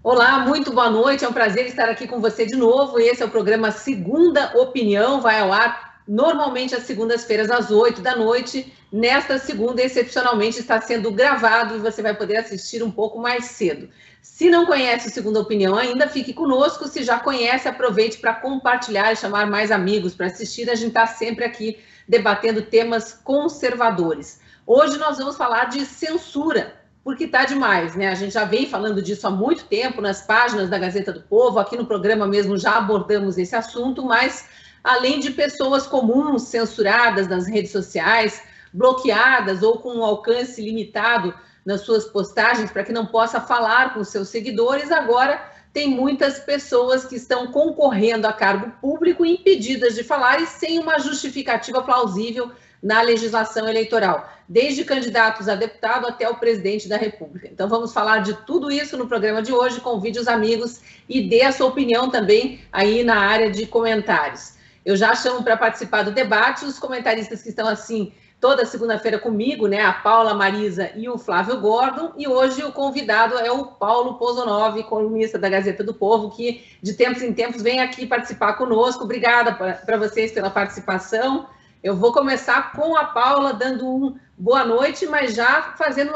Olá, muito boa noite, é um prazer estar aqui com você de novo. Esse é o programa Segunda Opinião, vai ao ar normalmente às segundas-feiras às 8 da noite. Nesta segunda, excepcionalmente, está sendo gravado e você vai poder assistir um pouco mais cedo. Se não conhece o Segunda Opinião ainda, fique conosco. Se já conhece, aproveite para compartilhar e chamar mais amigos para assistir. A gente está sempre aqui debatendo temas conservadores. Hoje nós vamos falar de censura, porque está demais, né? A gente já vem falando disso há muito tempo nas páginas da Gazeta do Povo, aqui no programa mesmo já abordamos esse assunto, mas além de pessoas comuns censuradas nas redes sociais, bloqueadas ou com um alcance limitado nas suas postagens para que não possa falar com seus seguidores, agora tem muitas pessoas que estão concorrendo a cargo público impedidas de falar e sem uma justificativa plausível na legislação eleitoral, desde candidatos a deputado até o presidente da República. Então vamos falar de tudo isso no programa de hoje, convide os amigos e dê a sua opinião também aí na área de comentários. Eu já chamo para participar do debate os comentaristas que estão assim toda segunda-feira comigo, né? A Paula, a Marisa e o Flávio Gordon, e hoje o convidado é o Paulo Pozonov, colunista da Gazeta do Povo, que de tempos em tempos vem aqui participar conosco. Obrigada para vocês pela participação. Eu vou começar com a Paula dando boa noite, mas já fazendo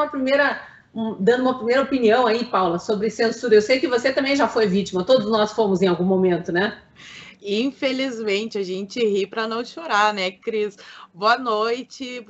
dando uma primeira opinião aí, Paula, sobre censura. Eu sei que você também já foi vítima, todos nós fomos em algum momento, né? Infelizmente, a gente ri para não chorar, né, Cris? Boa noite,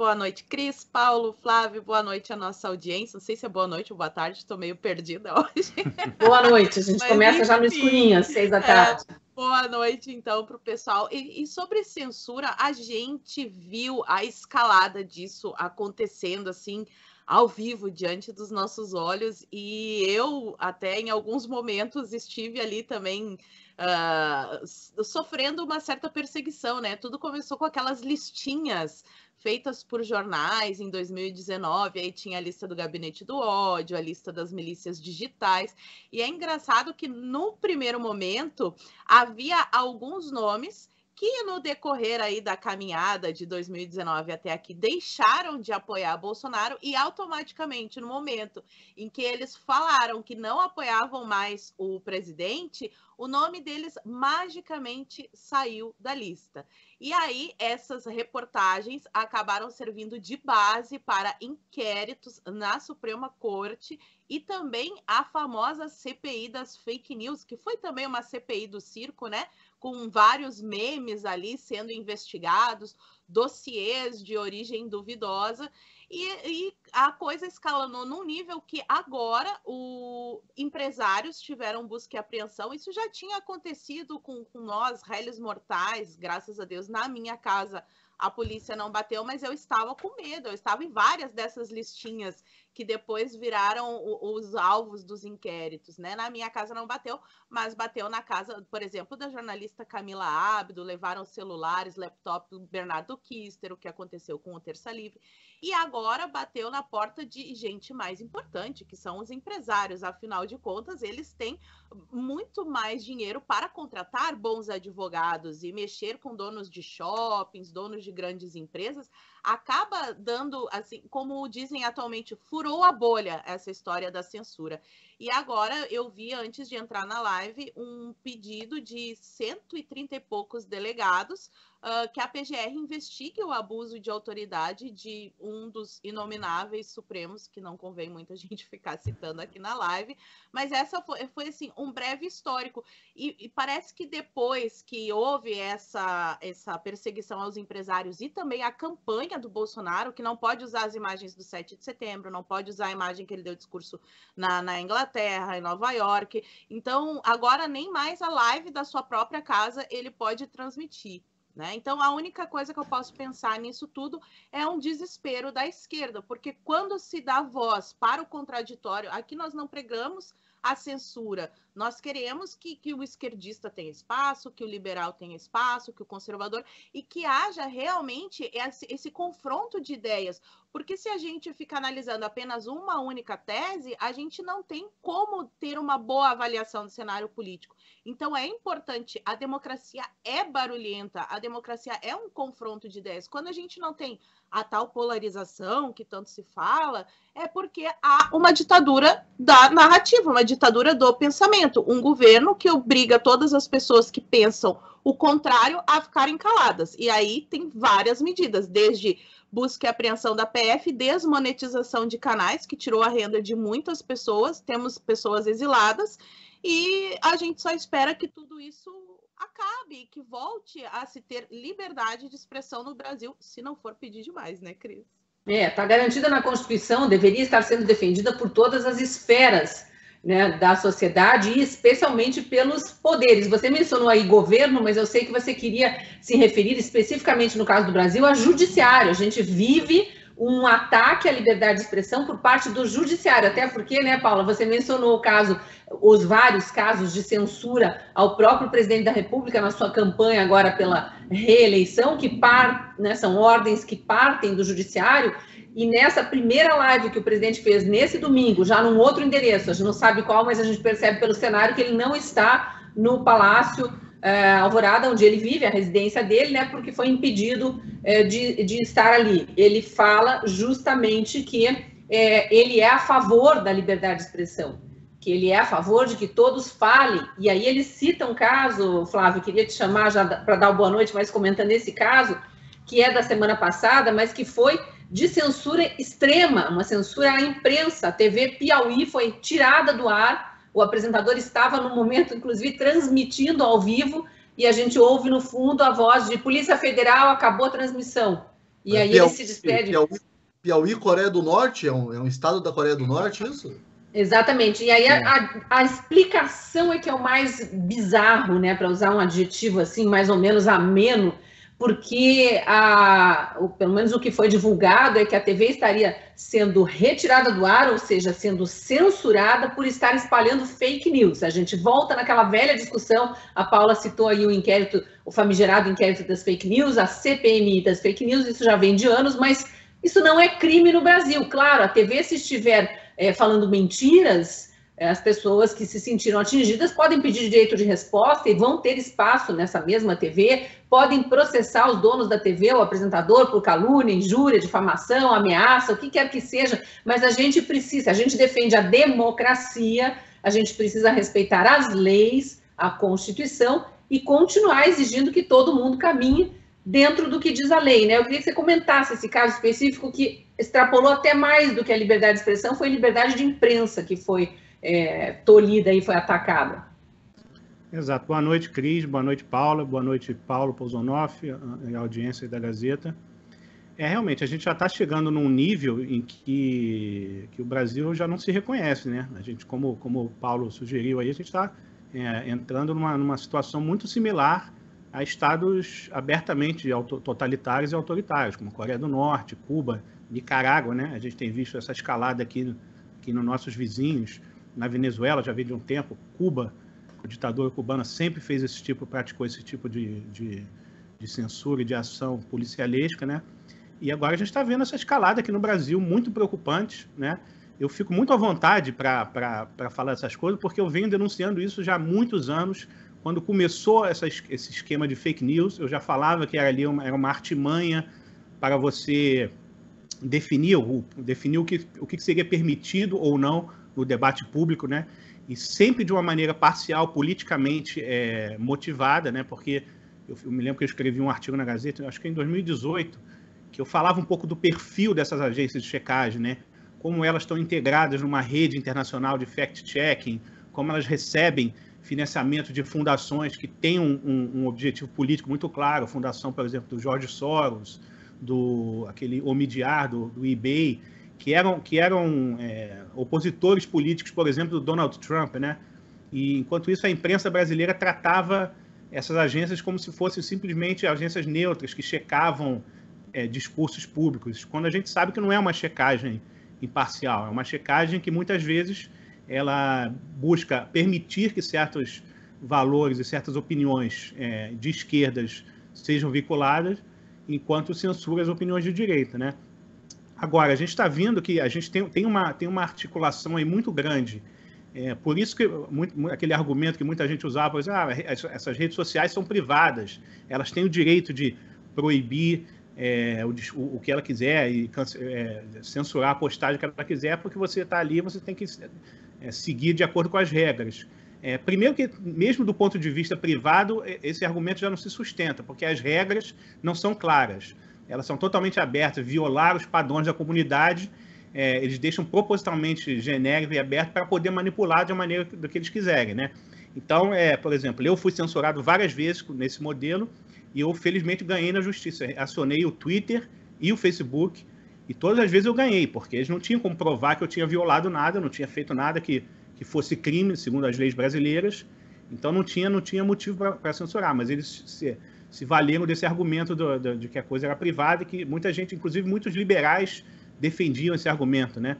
Cris, Paulo, Flávio, boa noite à nossa audiência. Não sei se é boa noite ou boa tarde, estou meio perdida hoje. Boa noite, a gente começa já no escurinho, às 6 da tarde. Boa noite, então, para o pessoal. E sobre censura, a gente viu a escalada disso acontecendo, assim, ao vivo, diante dos nossos olhos. E eu, até em alguns momentos, estive ali também sofrendo uma certa perseguição, né? Tudo começou com aquelas listinhas feitas por jornais em 2019, aí tinha a lista do Gabinete do Ódio, a lista das milícias digitais, e é engraçado que no primeiro momento havia alguns nomes que no decorrer aí da caminhada de 2019 até aqui deixaram de apoiar Bolsonaro e automaticamente no momento em que eles falaram que não apoiavam mais o presidente, o nome deles magicamente saiu da lista. E aí essas reportagens acabaram servindo de base para inquéritos na Suprema Corte e também a famosa CPI das fake news, que foi também uma CPI do circo, né? Com vários memes ali sendo investigados, dossiês de origem duvidosa, e a coisa escalonou num nível que agora os empresários tiveram busca e apreensão. Isso já tinha acontecido com nós, réis mortais, graças a Deus, na minha casa. A polícia não bateu, mas eu estava com medo. Eu estava em várias dessas listinhas que depois viraram os alvos dos inquéritos, né? Na minha casa não bateu, mas bateu na casa, por exemplo, da jornalista Camila Abdo, levaram celulares, laptop do Bernardo Kister, o que aconteceu com o Terça Livre, e agora bateu na porta de gente mais importante, que são os empresários. Afinal de contas, eles têm muito mais dinheiro para contratar bons advogados e mexer com donos de shoppings, donos de grandes empresas, acaba dando, assim, como dizem atualmente, furou a bolha essa história da censura. E agora eu vi, antes de entrar na live, um pedido de 130 e poucos delegados que a PGR investigue o abuso de autoridade de um dos inomináveis supremos, que não convém muita gente ficar citando aqui na live, mas essa foi assim, um breve histórico. E parece que depois que houve essa perseguição aos empresários e também a campanha do Bolsonaro, que não pode usar as imagens do 7 de setembro, não pode usar a imagem que ele deu discurso na Inglaterra, em Nova York, então agora nem mais a live da sua própria casa ele pode transmitir. Né? Então, a única coisa que eu posso pensar nisso tudo é um desespero da esquerda, porque quando se dá voz para o contraditório, aqui nós não pregamos a censura, nós queremos que o esquerdista tenha espaço, que o liberal tenha espaço, que o conservador, e que haja realmente esse confronto de ideias, Porque se a gente fica analisando apenas uma única tese, a gente não tem como ter uma boa avaliação do cenário político. Então é importante, a democracia é barulhenta, a democracia é um confronto de ideias. Quando a gente não tem a tal polarização que tanto se fala, é porque há uma ditadura da narrativa, uma ditadura do pensamento, um governo que obriga todas as pessoas que pensam o contrário a ficarem caladas. E aí tem várias medidas, desde busca e apreensão da PF, desmonetização de canais, que tirou a renda de muitas pessoas, temos pessoas exiladas, e a gente só espera que tudo isso acabe, que volte a se ter liberdade de expressão no Brasil, se não for pedir demais, né, Cris? Está garantida na Constituição, deveria estar sendo defendida por todas as esferas, né, da sociedade e especialmente pelos poderes. Você mencionou aí governo, mas eu sei que você queria se referir especificamente, no caso do Brasil, ao judiciário. A gente vive um ataque à liberdade de expressão por parte do judiciário, até porque, né, Paula, você mencionou o caso, os vários casos de censura ao próprio presidente da República na sua campanha agora pela reeleição, que né, são ordens que partem do judiciário. E nessa primeira live que o presidente fez nesse domingo, já num outro endereço, a gente não sabe qual, mas a gente percebe pelo cenário que ele não está no Palácio Alvorada, onde ele vive, a residência dele, né, porque foi impedido de estar ali. Ele fala justamente que ele é a favor da liberdade de expressão, que ele é a favor de que todos falem. E aí ele cita um caso, Flávio, queria te chamar já para dar uma boa noite, mas comentando esse caso, que é da semana passada, mas que foi de censura extrema, uma censura à imprensa. A TV Piauí foi tirada do ar, o apresentador estava no momento, inclusive, transmitindo ao vivo, e a gente ouve no fundo a voz de Polícia Federal, acabou a transmissão. E aí Piauí, ele se despede. Piauí, Coreia do Norte? É um estado da Coreia do Norte, isso? Exatamente. E aí a explicação é que é o mais bizarro, né, para usar um adjetivo assim, mais ou menos ameno, porque pelo menos o que foi divulgado é que a TV estaria sendo retirada do ar, ou seja, sendo censurada por estar espalhando fake news. A gente volta naquela velha discussão, a Paula citou aí o inquérito, o famigerado inquérito das fake news, a CPMI das fake news, isso já vem de anos, mas isso não é crime no Brasil. Claro, a TV, se estiver falando mentiras, as pessoas que se sentiram atingidas podem pedir direito de resposta e vão ter espaço nessa mesma TV, podem processar os donos da TV, o apresentador, por calúnia, injúria, difamação, ameaça, o que quer que seja, mas a gente defende a democracia, a gente precisa respeitar as leis, a Constituição e continuar exigindo que todo mundo caminhe dentro do que diz a lei, né? Eu queria que você comentasse esse caso específico que extrapolou até mais do que a liberdade de expressão, foi a liberdade de imprensa que foi tolhida e foi atacada. Exato. Boa noite, Cris. Boa noite, Paula. Boa noite, Paulo Pousonoff e a audiência da Gazeta. Realmente, a gente já está chegando num nível em que o Brasil já não se reconhece, né? A gente, como o Paulo sugeriu aí, a gente está entrando numa situação muito similar a estados abertamente totalitários e autoritários, como Coreia do Norte, Cuba, Nicarágua, né? A gente tem visto essa escalada aqui nos nossos vizinhos. Na Venezuela, já vem de um tempo, Cuba, a ditadura cubana sempre praticou esse tipo de censura e de ação policialesca, né? E agora a gente está vendo essa escalada aqui no Brasil, muito preocupante, né? Eu fico muito à vontade para falar essas coisas, porque eu venho denunciando isso já há muitos anos. Quando começou esse esquema de fake news, eu já falava que era uma artimanha para você definir o que seria permitido ou não no debate público, né? E sempre de uma maneira parcial, politicamente motivada, né? Porque eu me lembro que eu escrevi um artigo na Gazeta, acho que em 2018, que eu falava um pouco do perfil dessas agências de checagem, né? Como elas estão integradas numa rede internacional de fact-checking, como elas recebem financiamento de fundações que têm um objetivo político muito claro, a fundação, por exemplo, do George Soros, aquele Omidyar, do eBay, que eram opositores políticos, por exemplo, do Donald Trump, né? E, enquanto isso, a imprensa brasileira tratava essas agências como se fossem simplesmente agências neutras, que checavam discursos públicos, quando a gente sabe que não é uma checagem imparcial, é uma checagem que, muitas vezes, ela busca permitir que certos valores e certas opiniões de esquerdas sejam vinculadas, enquanto censura as opiniões de direita, né? Agora, a gente está vendo que a gente tem uma articulação aí muito grande. Por isso que aquele argumento que muita gente usava, essas redes sociais são privadas, elas têm o direito de proibir o que ela quiser e censurar a postagem que ela quiser, porque você está ali, você tem que seguir de acordo com as regras. Primeiro que, mesmo do ponto de vista privado, esse argumento já não se sustenta, porque as regras não são claras, elas são totalmente abertas, violar os padrões da comunidade, eles deixam propositalmente genérico e aberto para poder manipular de uma maneira do que eles quiserem, né? Então, por exemplo, eu fui censurado várias vezes nesse modelo e eu, felizmente, ganhei na justiça. Acionei o Twitter e o Facebook e todas as vezes eu ganhei, porque eles não tinham como provar que eu tinha violado nada, não tinha feito nada que fosse crime, segundo as leis brasileiras. Então, não tinha motivo para censurar, mas eles se valeram desse argumento de que a coisa era privada e que muita gente, inclusive muitos liberais, defendiam esse argumento, né?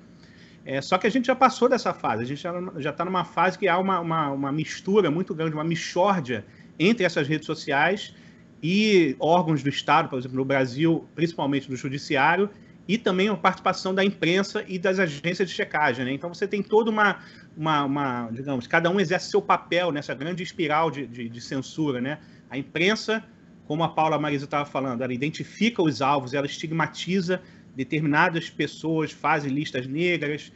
Só que a gente já passou dessa fase, a gente já está numa fase que há uma mistura muito grande, uma mixórdia entre essas redes sociais e órgãos do Estado, por exemplo, no Brasil, principalmente do Judiciário, e também a participação da imprensa e das agências de checagem, né? Então você tem toda digamos, cada um exerce seu papel nessa grande espiral de censura, né? A imprensa, como a Paula Marisa estava falando, ela identifica os alvos, ela estigmatiza determinadas pessoas, faz listas negras,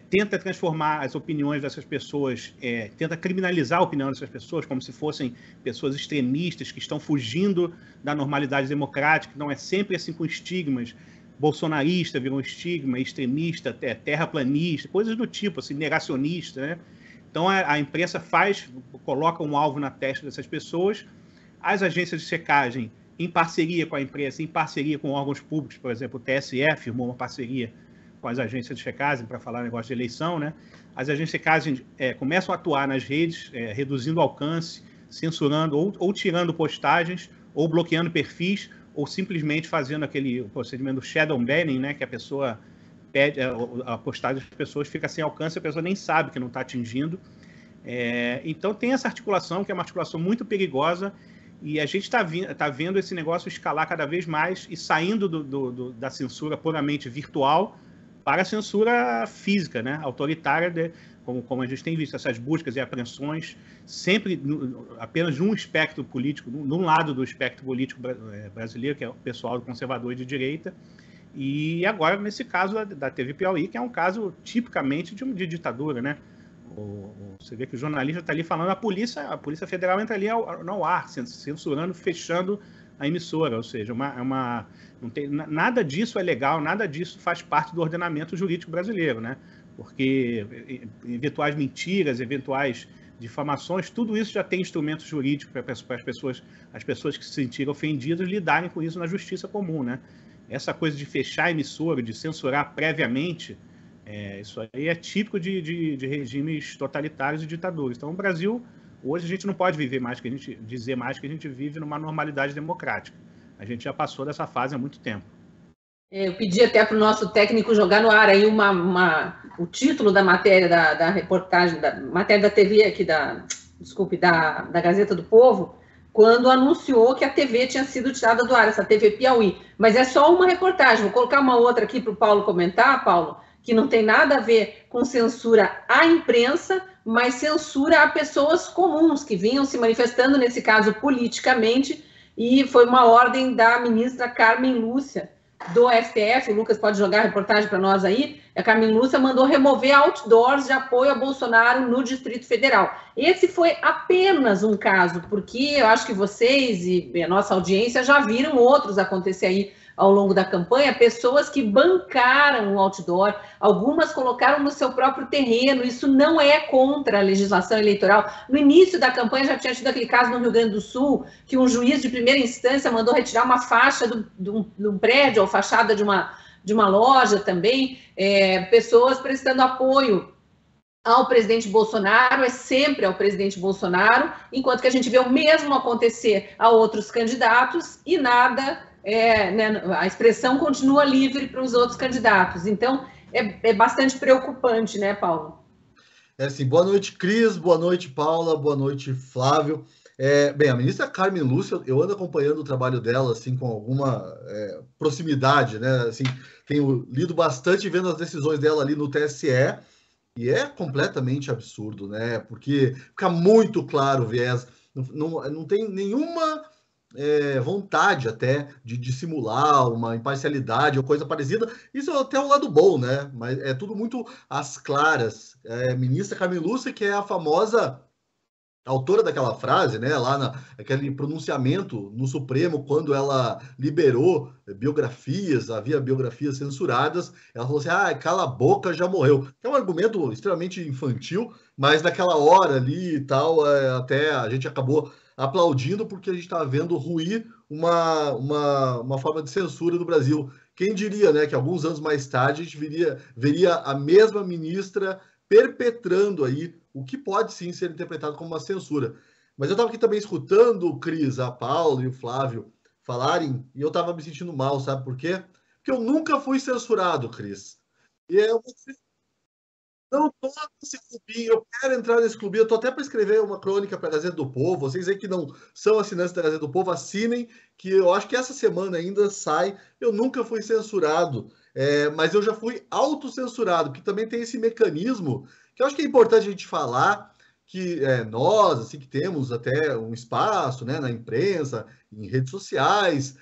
tenta transformar as opiniões dessas pessoas, tenta criminalizar a opinião dessas pessoas como se fossem pessoas extremistas que estão fugindo da normalidade democrática. Não é sempre assim com estigmas. Bolsonarista virou um estigma, extremista, terraplanista, coisas do tipo, assim, negacionista, né? Então a imprensa coloca um alvo na testa dessas pessoas, as agências de checagem, em parceria com a imprensa, em parceria com órgãos públicos, por exemplo, o TSE firmou uma parceria com as agências de checagem para falar negócio de eleição, né? As agências de checagem começam a atuar nas redes, reduzindo o alcance, censurando ou tirando postagens, ou bloqueando perfis, ou simplesmente fazendo aquele procedimento do shadow banning, né? Que a pessoa pede, a postagem das pessoas fica sem alcance, a pessoa nem sabe que não está atingindo. Então tem essa articulação, que é uma articulação muito perigosa, e a gente está vendo esse negócio escalar cada vez mais e saindo da censura puramente virtual para a censura física, né? Autoritária, como a gente tem visto, essas buscas e apreensões, sempre apenas num espectro político, num lado do espectro político brasileiro, que é o pessoal conservador e de direita, e agora, nesse caso da TV Piauí, que é um caso tipicamente de ditadura, né? Você vê que o jornalista está ali falando, a Polícia Federal entra ali no ar, censurando, fechando a emissora, ou seja, não tem, nada disso é legal, nada disso faz parte do ordenamento jurídico brasileiro, né? Porque eventuais mentiras, eventuais difamações, tudo isso já tem instrumento jurídico para as pessoas que se sentirem ofendidas lidarem com isso na justiça comum, né? Essa coisa de fechar a emissora, de censurar previamente, isso aí é típico de regimes totalitários e ditadores. Então, o Brasil, hoje, a gente não pode dizer mais que a gente vive numa normalidade democrática. A gente já passou dessa fase há muito tempo. Eu pedi até para o nosso técnico jogar no ar aí o título da matéria da reportagem, da matéria da TV aqui, da Gazeta do Povo, quando anunciou que a TV tinha sido tirada do ar, essa TV Piauí. Mas é só uma reportagem. Vou colocar uma outra aqui para o Paulo comentar, Paulo, que não tem nada a ver com censura à imprensa, mas censura a pessoas comuns que vinham se manifestando, nesse caso, politicamente, e foi uma ordem da ministra Carmen Lúcia, do STF. O Lucas pode jogar a reportagem para nós aí. A Carmen Lúcia mandou remover outdoors de apoio a Bolsonaro no Distrito Federal. Esse foi apenas um caso, porque eu acho que vocês e a nossa audiência já viram outros acontecer aí ao longo da campanha, pessoas que bancaram o outdoor, algumas colocaram no seu próprio terreno. Isso não é contra a legislação eleitoral. No início da campanha já tinha tido aquele caso no Rio Grande do Sul, que um juiz de primeira instância mandou retirar uma faixa de um prédio ou fachada de uma loja também, pessoas prestando apoio ao presidente Bolsonaro, é sempre ao presidente Bolsonaro, enquanto que a gente vê o mesmo acontecer a outros candidatos e nada... né, a expressão continua livre para os outros candidatos. Então, é bastante preocupante, né, Paulo? Assim, boa noite, Cris, boa noite, Paula, boa noite, Flávio. Bem, a ministra Carmen Lúcia, eu ando acompanhando o trabalho dela assim com alguma proximidade, né? Assim, tenho lido bastante e vendo as decisões dela ali no TSE, e é completamente absurdo, né? Porque fica muito claro o viés, não tem nenhuma vontade até de dissimular uma imparcialidade ou coisa parecida. Isso é até o lado bom, né? Mas é tudo muito às claras. Ministra Carmen Lúcia, que é a famosa autora daquela frase, né, lá aquele pronunciamento no Supremo, quando ela liberou biografias, havia biografias censuradas, ela falou assim, cala a boca, já morreu. É um argumento extremamente infantil, mas naquela hora ali e tal, até a gente acabou aplaudindo, porque a gente está vendo ruir uma forma de censura no Brasil. Quem diria, né, que alguns anos mais tarde a gente veria a mesma ministra perpetrando aí o que pode sim ser interpretado como uma censura. Mas eu estava aqui também escutando o Cris, a Paula e o Flávio falarem, e eu estava me sentindo mal, sabe por quê? Porque eu nunca fui censurado, Cris. E eu não estou nesse clubinho, eu quero entrar nesse clubinho, eu estou até para escrever uma crônica para a Gazeta do Povo. Vocês aí que não são assinantes da Gazeta do Povo, assinem, que eu acho que essa semana ainda sai. Eu nunca fui censurado, mas eu já fui autocensurado, que também tem esse mecanismo, que eu acho que é importante a gente falar, que nós, assim, que temos até um espaço, né, na imprensa, em redes sociais,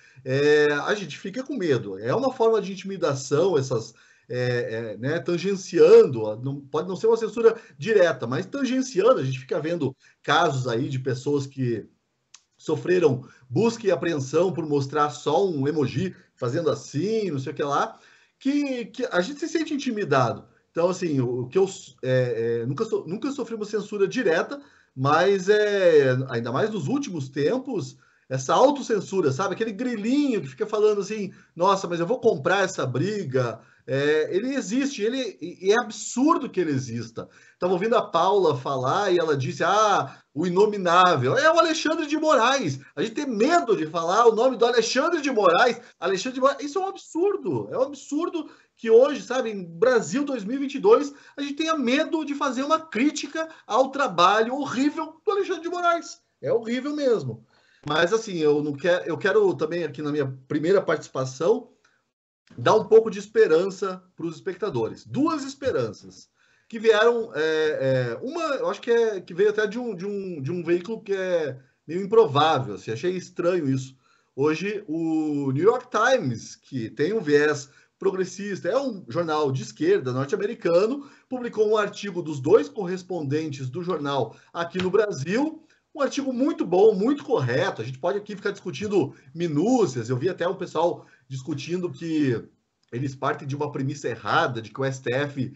a gente fica com medo. É uma forma de intimidação, essas né, tangenciando, pode não ser uma censura direta, mas tangenciando, a gente fica vendo casos aí de pessoas que sofreram busca e apreensão por mostrar só um emoji fazendo assim, não sei o que lá, que a gente se sente intimidado. Então, assim, o que eu nunca sofri uma censura direta, mas ainda mais nos últimos tempos, essa autocensura, sabe? Aquele grilinho que fica falando assim, nossa, mas eu vou comprar essa briga. Ele existe, e é absurdo que ele exista. Estava ouvindo a Paula falar e ela disse, o inominável. É o Alexandre de Moraes. A gente tem medo de falar o nome do Alexandre de Moraes. Alexandre de Moraes. Isso é um absurdo. É um absurdo que hoje, sabe, em Brasil 2022, a gente tenha medo de fazer uma crítica ao trabalho horrível do Alexandre de Moraes. É horrível mesmo. Mas, assim, eu quero também, aqui na minha primeira participação, dar um pouco de esperança para os espectadores. Duas esperanças que vieram, uma, eu acho que veio até de um veículo que é meio improvável, assim, achei estranho isso. Hoje, o New York Times, que tem um viés progressista, é um jornal de esquerda norte-americano, publicou um artigo dos dois correspondentes do jornal aqui no Brasil, um artigo muito bom, muito correto. A gente pode aqui ficar discutindo minúcias. Eu vi até um pessoal discutindo que eles partem de uma premissa errada, de que o STF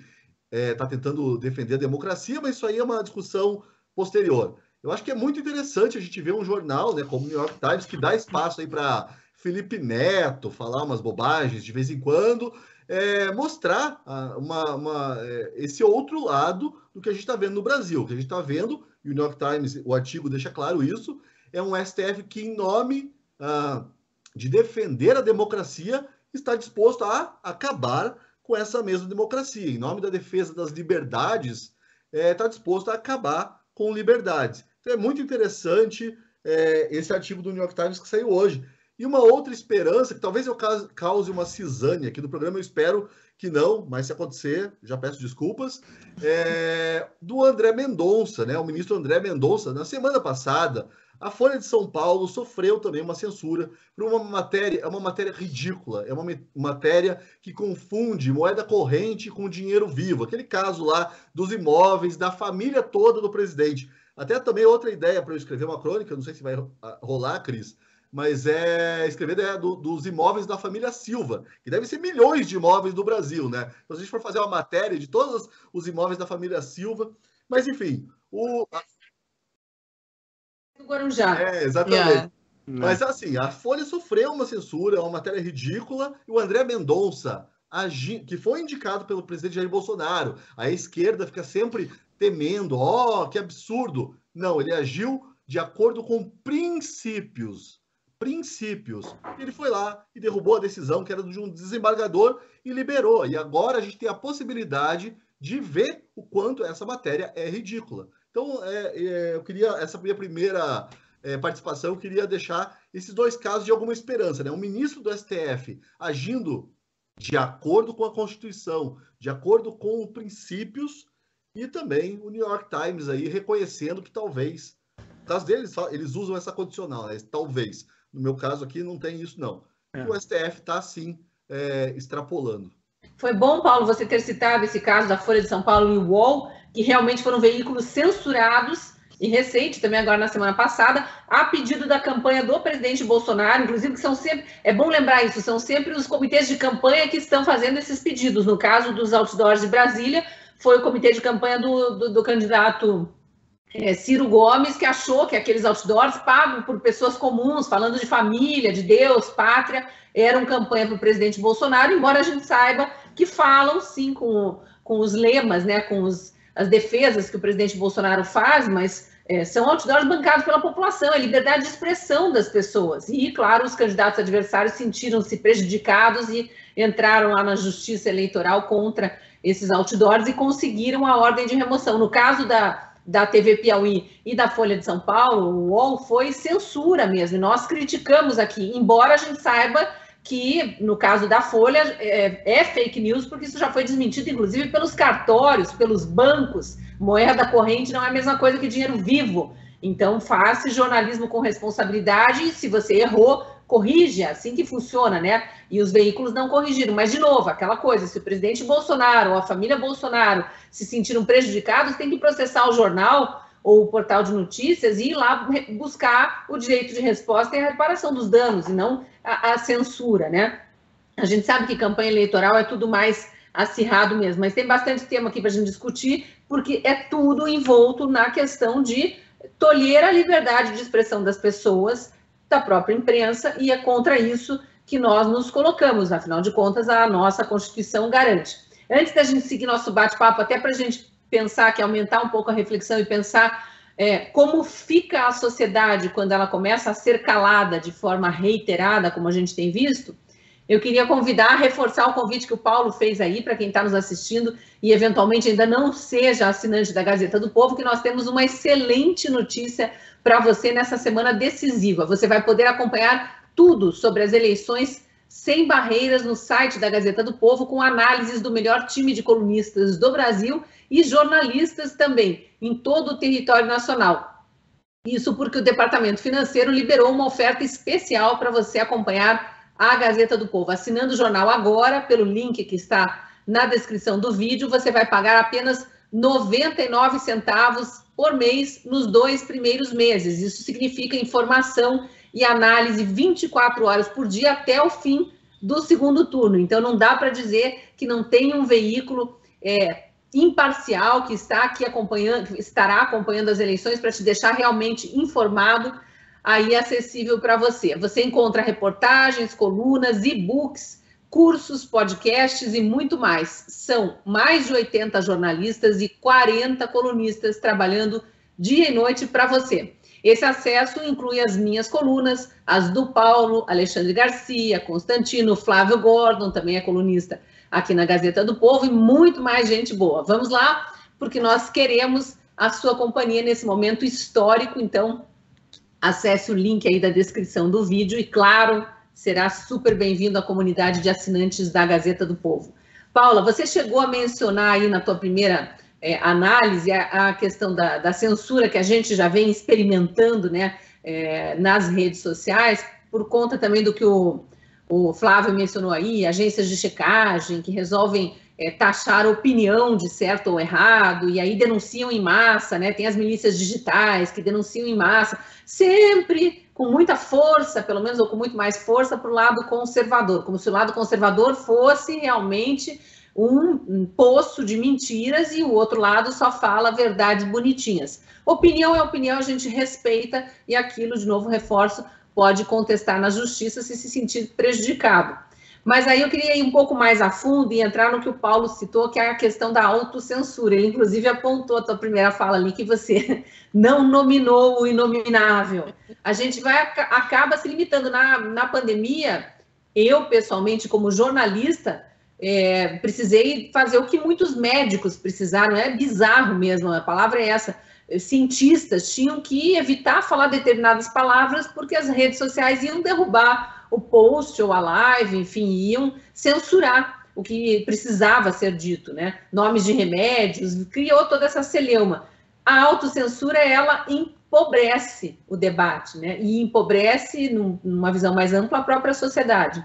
está tentando defender a democracia, mas isso aí é uma discussão posterior. Eu acho que é muito interessante a gente ver um jornal, né, como o New York Times, que dá espaço aí para Felipe Neto falar umas bobagens de vez em quando, mostrar esse outro lado do que a gente está vendo no Brasil. O que a gente está vendo, e o New York Times, o artigo deixa claro isso, é um STF que, em nome de defender a democracia, está disposto a acabar com essa mesma democracia. Em nome da defesa das liberdades, está disposto a acabar com liberdades. Então é muito interessante esse artigo do New York Times que saiu hoje. E uma outra esperança, que talvez eu cause uma cisânia aqui no programa, eu espero que não, mas se acontecer, já peço desculpas, do André Mendonça, né? O ministro André Mendonça, na semana passada, a Folha de São Paulo sofreu também uma censura por uma matéria ridícula, é uma matéria que confunde moeda corrente com dinheiro vivo, aquele caso lá dos imóveis da família toda do presidente. Até também outra ideia para eu escrever uma crônica, não sei se vai rolar, Cris, mas escrever dos imóveis da família Silva, que deve ser milhões de imóveis do Brasil, né? Então, se a gente for fazer uma matéria de todos os imóveis da família Silva, mas enfim, do Guarujá. Exatamente. Yeah. Mas assim, a Folha sofreu uma censura, é uma matéria ridícula, e o André Mendonça, que foi indicado pelo presidente Jair Bolsonaro, a esquerda fica sempre temendo, que absurdo. Não, ele agiu de acordo com princípios. Ele foi lá e derrubou a decisão que era de um desembargador e liberou. E agora a gente tem a possibilidade de ver o quanto essa matéria é ridícula. Então, eu queria essa minha primeira participação, eu queria deixar esses dois casos de alguma esperança, né? Um ministro do STF agindo de acordo com a Constituição, de acordo com princípios, e também o New York Times aí reconhecendo que talvez, no caso deles, eles usam essa condicional, né? Talvez. No meu caso aqui não tem isso, não. O STF está, sim, extrapolando. Foi bom, Paulo, você ter citado esse caso da Folha de São Paulo e o UOL, que realmente foram veículos censurados, e recente, também agora na semana passada, a pedido da campanha do presidente Bolsonaro, inclusive que são sempre, é bom lembrar isso, são sempre os comitês de campanha que estão fazendo esses pedidos. No caso dos outdoors de Brasília, foi o comitê de campanha do candidato Ciro Gomes, que achou que aqueles outdoors pagos por pessoas comuns, falando de família, de Deus, pátria, eram campanha para o presidente Bolsonaro, embora a gente saiba que falam, sim, com os lemas, né, com as defesas que o presidente Bolsonaro faz, mas são outdoors bancados pela população, é liberdade de expressão das pessoas. E, claro, os candidatos adversários sentiram-se prejudicados e entraram lá na justiça eleitoral contra esses outdoors e conseguiram a ordem de remoção. No caso da TV Piauí e da Folha de São Paulo, o UOL foi censura mesmo. Nós criticamos aqui, embora a gente saiba que, no caso da Folha, é fake news, porque isso já foi desmentido, inclusive, pelos cartórios, pelos bancos. Moeda corrente não é a mesma coisa que dinheiro vivo. Então, faça jornalismo com responsabilidade, e se você errou, corrige, é assim que funciona, né? E os veículos não corrigiram. Mas, de novo, aquela coisa, se o presidente Bolsonaro ou a família Bolsonaro se sentiram prejudicados, tem que processar o jornal ou o portal de notícias e ir lá buscar o direito de resposta e a reparação dos danos, e não a censura, né? A gente sabe que campanha eleitoral é tudo mais acirrado mesmo, mas tem bastante tema aqui para a gente discutir, porque é tudo envolto na questão de tolher a liberdade de expressão das pessoas, da própria imprensa, e é contra isso que nós nos colocamos. Afinal de contas, a nossa Constituição garante. Antes da gente seguir nosso bate-papo, até para a gente pensar, que aumentar um pouco a reflexão e pensar como fica a sociedade quando ela começa a ser calada de forma reiterada, como a gente tem visto, eu queria convidar, reforçar o convite que o Paulo fez aí para quem está nos assistindo e eventualmente ainda não seja assinante da Gazeta do Povo, que nós temos uma excelente notícia para você nessa semana decisiva. Você vai poder acompanhar tudo sobre as eleições sem barreiras no site da Gazeta do Povo, com análises do melhor time de colunistas do Brasil e jornalistas também, em todo o território nacional. Isso porque o Departamento Financeiro liberou uma oferta especial para você acompanhar a Gazeta do Povo. Assinando o jornal agora, pelo link que está na descrição do vídeo, você vai pagar apenas 99 centavos por mês nos 2 primeiros meses. Isso significa informação e análise 24 horas por dia até o fim do segundo turno. Então, não dá para dizer que não tem um veículo imparcial que está aqui acompanhando, que estará acompanhando as eleições para te deixar realmente informado, aí acessível para você. Você encontra reportagens, colunas, e-books, cursos, podcasts e muito mais. São mais de 80 jornalistas e 40 colunistas trabalhando dia e noite para você. Esse acesso inclui as minhas colunas, as do Paulo, Alexandre Garcia, Constantino, Flávio Gordon, também é colunista aqui na Gazeta do Povo, e muito mais gente boa. Vamos lá, porque nós queremos a sua companhia nesse momento histórico. Então, acesse o link aí da descrição do vídeo e, claro, será super bem-vindo à comunidade de assinantes da Gazeta do Povo. Paula, você chegou a mencionar aí na tua primeira análise a questão da censura que a gente já vem experimentando, né, nas redes sociais, por conta também do que o Flávio mencionou aí, agências de checagem que resolvem taxar a opinião de certo ou errado, e aí denunciam em massa, né? Tem as milícias digitais que denunciam em massa, sempre com muita força, pelo menos, ou com muito mais força, para o lado conservador, como se o lado conservador fosse realmente um poço de mentiras e o outro lado só fala verdades bonitinhas. Opinião é opinião, a gente respeita, e aquilo, de novo, reforço, pode contestar na justiça se sentir prejudicado. Mas aí eu queria ir um pouco mais a fundo e entrar no que o Paulo citou, que é a questão da autocensura. Ele, inclusive, apontou a tua primeira fala ali, que você não nominou o inominável. A gente acaba se limitando. Na pandemia, eu, pessoalmente, como jornalista, precisei fazer o que muitos médicos precisaram. É bizarro mesmo, a palavra é essa. cientistas tinham que evitar falar determinadas palavras porque as redes sociais iam derrubar o post ou a live, enfim, iam censurar o que precisava ser dito, né? Nomes de remédios, criou toda essa celeuma. A autocensura, ela empobrece o debate, né? E empobrece, numa visão mais ampla, a própria sociedade.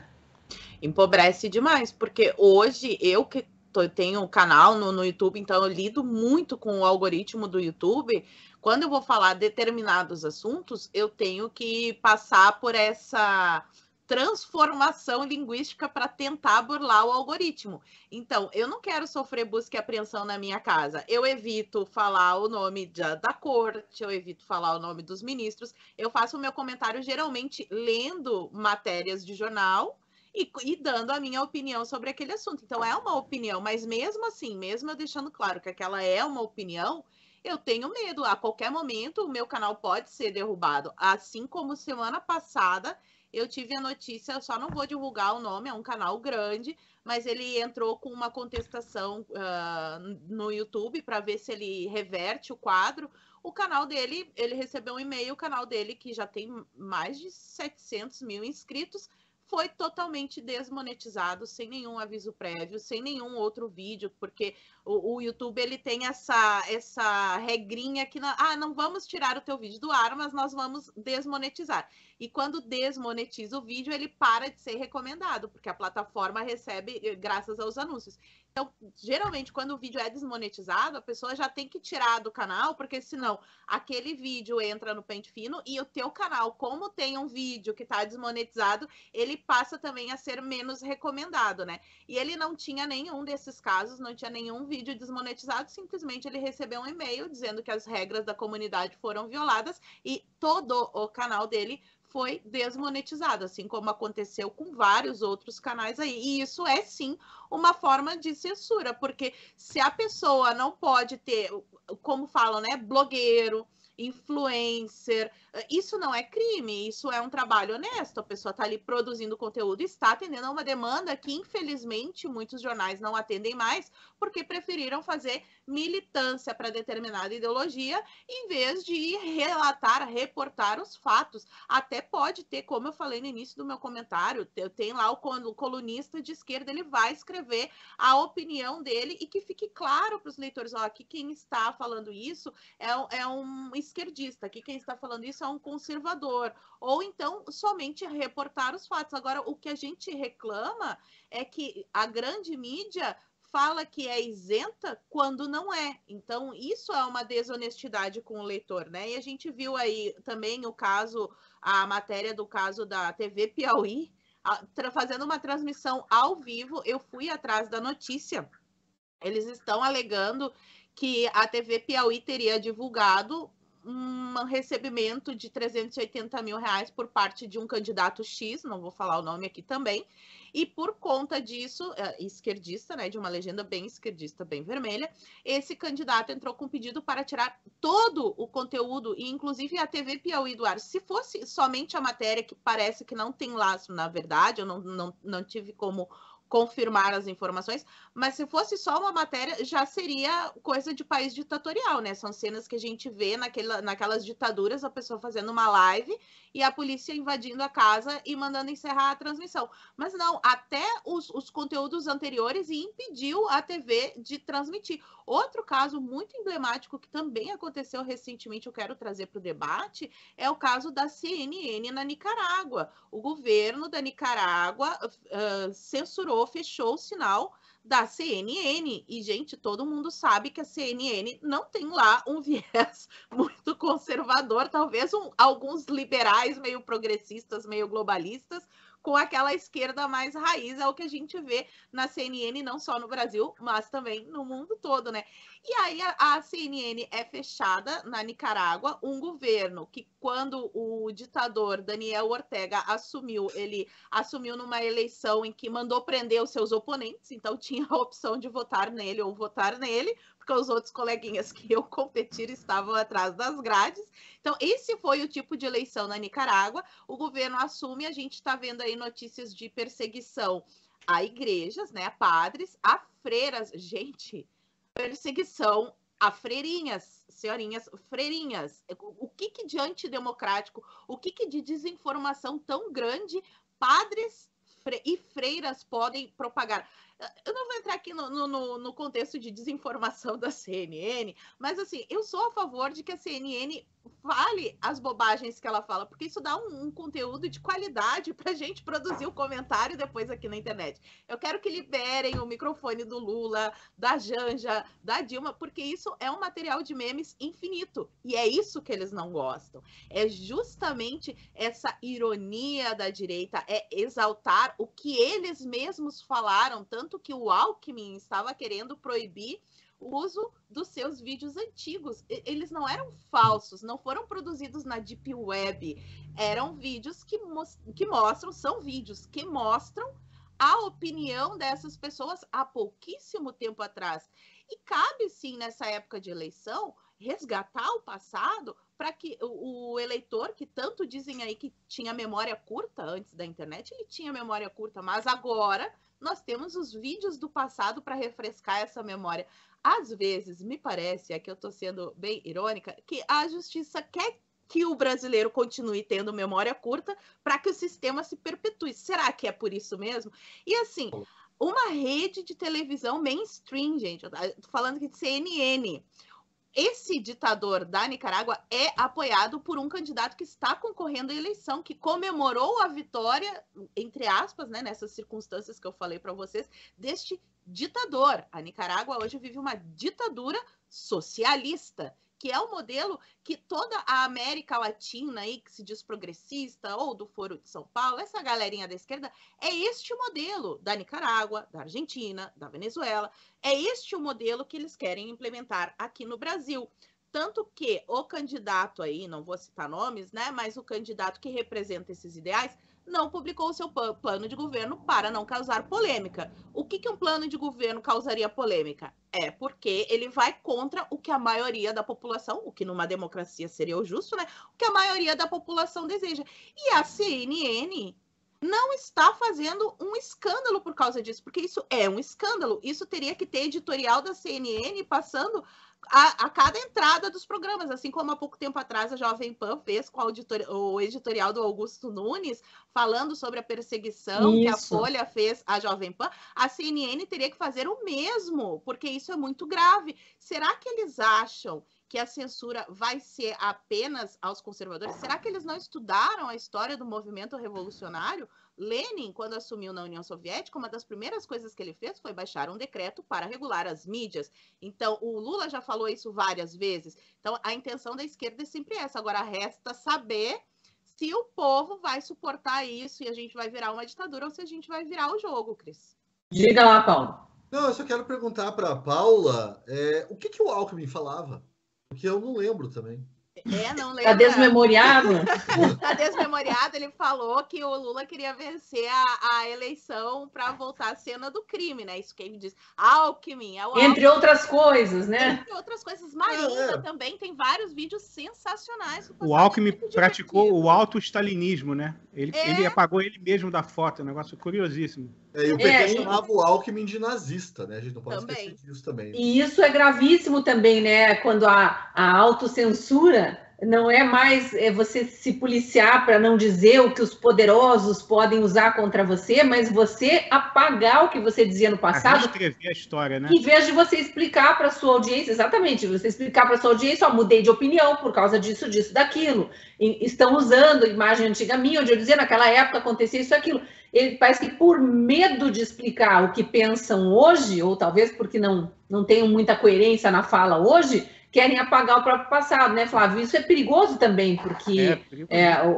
Empobrece demais, porque hoje eu que tenho um canal no YouTube, então eu lido muito com o algoritmo do YouTube. Quando eu vou falar determinados assuntos, eu tenho que passar por essa transformação linguística para tentar burlar o algoritmo. Então, eu não quero sofrer busca e apreensão na minha casa. Eu evito falar o nome da corte, eu evito falar o nome dos ministros. Eu faço o meu comentário geralmente lendo matérias de jornal e dando a minha opinião sobre aquele assunto. Então, é uma opinião, mas mesmo assim, mesmo eu deixando claro que aquela é uma opinião, eu tenho medo. A qualquer momento, o meu canal pode ser derrubado. Assim como semana passada, eu tive a notícia, eu só não vou divulgar o nome, é um canal grande, mas ele entrou com uma contestação no YouTube para ver se ele reverte o quadro. O canal dele, ele recebeu um e-mail, o canal dele, que já tem mais de 700 mil inscritos, foi totalmente desmonetizado, sem nenhum aviso prévio, sem nenhum outro vídeo, porque o YouTube ele tem essa regrinha que não vamos tirar o teu vídeo do ar, mas nós vamos desmonetizar. E quando desmonetiza o vídeo, ele para de ser recomendado, porque a plataforma recebe graças aos anúncios. Então, geralmente, quando o vídeo é desmonetizado, a pessoa já tem que tirar do canal, porque senão aquele vídeo entra no pente fino e o teu canal, como tem um vídeo que está desmonetizado, ele passa também a ser menos recomendado, né? E ele não tinha nenhum desses casos, não tinha nenhum vídeo desmonetizado, simplesmente ele recebeu um e-mail dizendo que as regras da comunidade foram violadas e todo o canal dele foi desmonetizado, assim como aconteceu com vários outros canais aí. E isso é, sim, uma forma de censura, porque se a pessoa não pode ter, como falam, né, blogueiro, influencer, isso não é crime, isso é um trabalho honesto, a pessoa está ali produzindo conteúdo, está atendendo a uma demanda que, infelizmente, muitos jornais não atendem mais, porque preferiram fazer militância para determinada ideologia, em vez de reportar os fatos. Até pode ter, como eu falei no início do meu comentário, tem lá o colunista de esquerda, ele vai escrever a opinião dele e que fique claro para os leitores, aqui quem está falando isso é um esquerdista, aqui quem está falando isso é um conservador, ou então somente reportar os fatos. Agora, o que a gente reclama é que a grande mídia fala que é isenta quando não é. Então, isso é uma desonestidade com o leitor, né? E a gente viu aí também a matéria do caso da TV Piauí, fazendo uma transmissão ao vivo. Eu fui atrás da notícia. Eles estão alegando que a TV Piauí teria divulgado um recebimento de 380 mil reais por parte de um candidato X, não vou falar o nome aqui também, e por conta disso, esquerdista, né, de uma legenda bem esquerdista, bem vermelha, esse candidato entrou com pedido para tirar todo o conteúdo, e inclusive a TV Piauí do ar. Se fosse somente a matéria, que parece que não tem laço, na verdade, eu não tive como confirmar as informações, mas se fosse só uma matéria, já seria coisa de país ditatorial, né? São cenas que a gente vê naquelas ditaduras, a pessoa fazendo uma live e a polícia invadindo a casa e mandando encerrar a transmissão. Mas não, até os conteúdos anteriores impediu a TV de transmitir. Outro caso muito emblemático que também aconteceu recentemente, eu quero trazer para o debate, é o caso da CNN na Nicarágua. O governo da Nicarágua censurou, fechou o sinal da CNN. E, gente, todo mundo sabe que a CNN não tem lá um viés muito conservador, talvez alguns liberais meio progressistas, meio globalistas, com aquela esquerda mais raiz, é o que a gente vê na CNN, não só no Brasil, mas também no mundo todo, né? E aí a CNN é fechada na Nicarágua, um governo que, quando o ditador Daniel Ortega assumiu, ele assumiu numa eleição em que mandou prender os seus oponentes, então tinha a opção de votar nele ou votar nele, porque os outros coleguinhas que iam competir estavam atrás das grades. Então, esse foi o tipo de eleição na Nicarágua. O governo assume, a gente está vendo aí notícias de perseguição a igrejas, né, a padres, a freiras. Gente, perseguição a freirinhas, senhorinhas, freirinhas. O que de antidemocrático, o que de desinformação tão grande padres e freiras podem propagar? Eu não vou entrar aqui no contexto de desinformação da CNN, mas assim, eu sou a favor de que a CNN fale as bobagens que ela fala, porque isso dá um conteúdo de qualidade para a gente produzir o comentário depois aqui na internet. Eu quero que liberem o microfone do Lula, da Janja, da Dilma, porque isso é um material de memes infinito, e é isso que eles não gostam. É justamente essa ironia da direita, é exaltar o que eles mesmos falaram, tanto que o Alckmin estava querendo proibir o uso dos seus vídeos antigos. Eles não eram falsos, não foram produzidos na Deep Web, eram vídeos que mostram, são vídeos que mostram a opinião dessas pessoas há pouquíssimo tempo atrás. E cabe, sim, nessa época de eleição, resgatar o passado para que o eleitor, que tanto dizem aí que tinha memória curta antes da internet, ele tinha memória curta, mas agora nós temos os vídeos do passado para refrescar essa memória. Às vezes, me parece, é que eu estou sendo bem irônica, que a justiça quer que o brasileiro continue tendo memória curta para que o sistema se perpetue. Será que é por isso mesmo? E assim, uma rede de televisão mainstream, gente, eu tô falando aqui de CNN. Esse ditador da Nicarágua é apoiado por um candidato que está concorrendo à eleição, que comemorou a vitória, entre aspas, né, nessas circunstâncias que eu falei para vocês, deste ditador. A Nicarágua hoje vive uma ditadura socialista, que é o modelo que toda a América Latina aí, que se diz progressista, ou do Foro de São Paulo, essa galerinha da esquerda, é este o modelo da Nicarágua, da Argentina, da Venezuela, é este o modelo que eles querem implementar aqui no Brasil. Tanto que o candidato aí, não vou citar nomes, né, mas o candidato que representa esses ideais não publicou o seu plano de governo para não causar polêmica. O que um plano de governo causaria polêmica? É porque ele vai contra o que a maioria da população, o que numa democracia seria o justo, né? O que a maioria da população deseja. E a CNN não está fazendo um escândalo por causa disso, porque isso é um escândalo. Isso teria que ter editorial da CNN passando a cada entrada dos programas, assim como há pouco tempo atrás a Jovem Pan fez com o editorial do Augusto Nunes, falando sobre a perseguição que a Folha fez à Jovem Pan, a CNN teria que fazer o mesmo, porque isso é muito grave. Será que eles acham que a censura vai ser apenas aos conservadores? Será que eles não estudaram a história do movimento revolucionário? Lenin, quando assumiu na União Soviética, uma das primeiras coisas que ele fez foi baixar um decreto para regular as mídias. Então, o Lula já falou isso várias vezes. Então, a intenção da esquerda é sempre essa. Agora, resta saber se o povo vai suportar isso e a gente vai virar uma ditadura ou se a gente vai virar o jogo, Cris. Diga lá, Paulo. Não, eu só quero perguntar para a Paula o que o Alckmin falava, porque eu não lembro também. Não lembro. Tá desmemoriado? Tá desmemoriado, ele falou que o Lula queria vencer a eleição para voltar à cena do crime, né? Isso que ele diz. Alckmin, é o Alckmin. Entre outras coisas, né? Entre outras coisas. Marina também tem vários vídeos sensacionais. O Alckmin praticou o auto-stalinismo, né? Ele apagou ele mesmo da foto, um negócio curiosíssimo. E o PT chamava o Alckmin de nazista, né? A gente não pode esquecer disso também. E isso é gravíssimo também, né? Quando a autocensura não é mais você se policiar para não dizer o que os poderosos podem usar contra você, mas você apagar o que você dizia no passado. Escrever a história, né? Em vez de você explicar para a sua audiência, exatamente, você explicar para a sua audiência, mudei de opinião por causa disso, daquilo. Estão usando imagem antiga minha, onde eu dizia, naquela época acontecia isso, aquilo. Ele parece que por medo de explicar o que pensam hoje, ou talvez porque não tenham muita coerência na fala hoje, querem apagar o próprio passado, né, Flávio? Isso é perigoso também, porque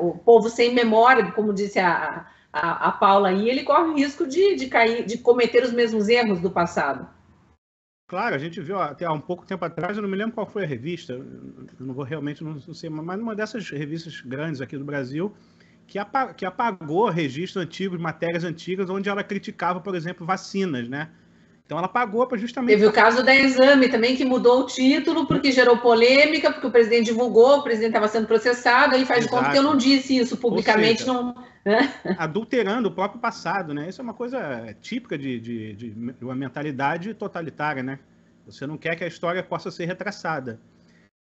o povo sem memória, como disse a Paula aí, ele corre o risco de cair, de cometer os mesmos erros do passado. Claro, a gente viu até há um pouco tempo atrás, eu não me lembro qual foi a revista, eu não vou realmente, não sei, mas uma dessas revistas grandes aqui do Brasil, que apagou registros antigos, matérias antigas, onde ela criticava, por exemplo, vacinas, né? Então ela apagou para justamente... Teve o caso da Exame também, que mudou o título, porque gerou polêmica, porque o presidente divulgou, o presidente estava sendo processado, aí faz de conta que eu não disse isso publicamente. Seja, não, adulterando o próprio passado, né? Isso é uma coisa típica de uma mentalidade totalitária, né? Você não quer que a história possa ser retraçada.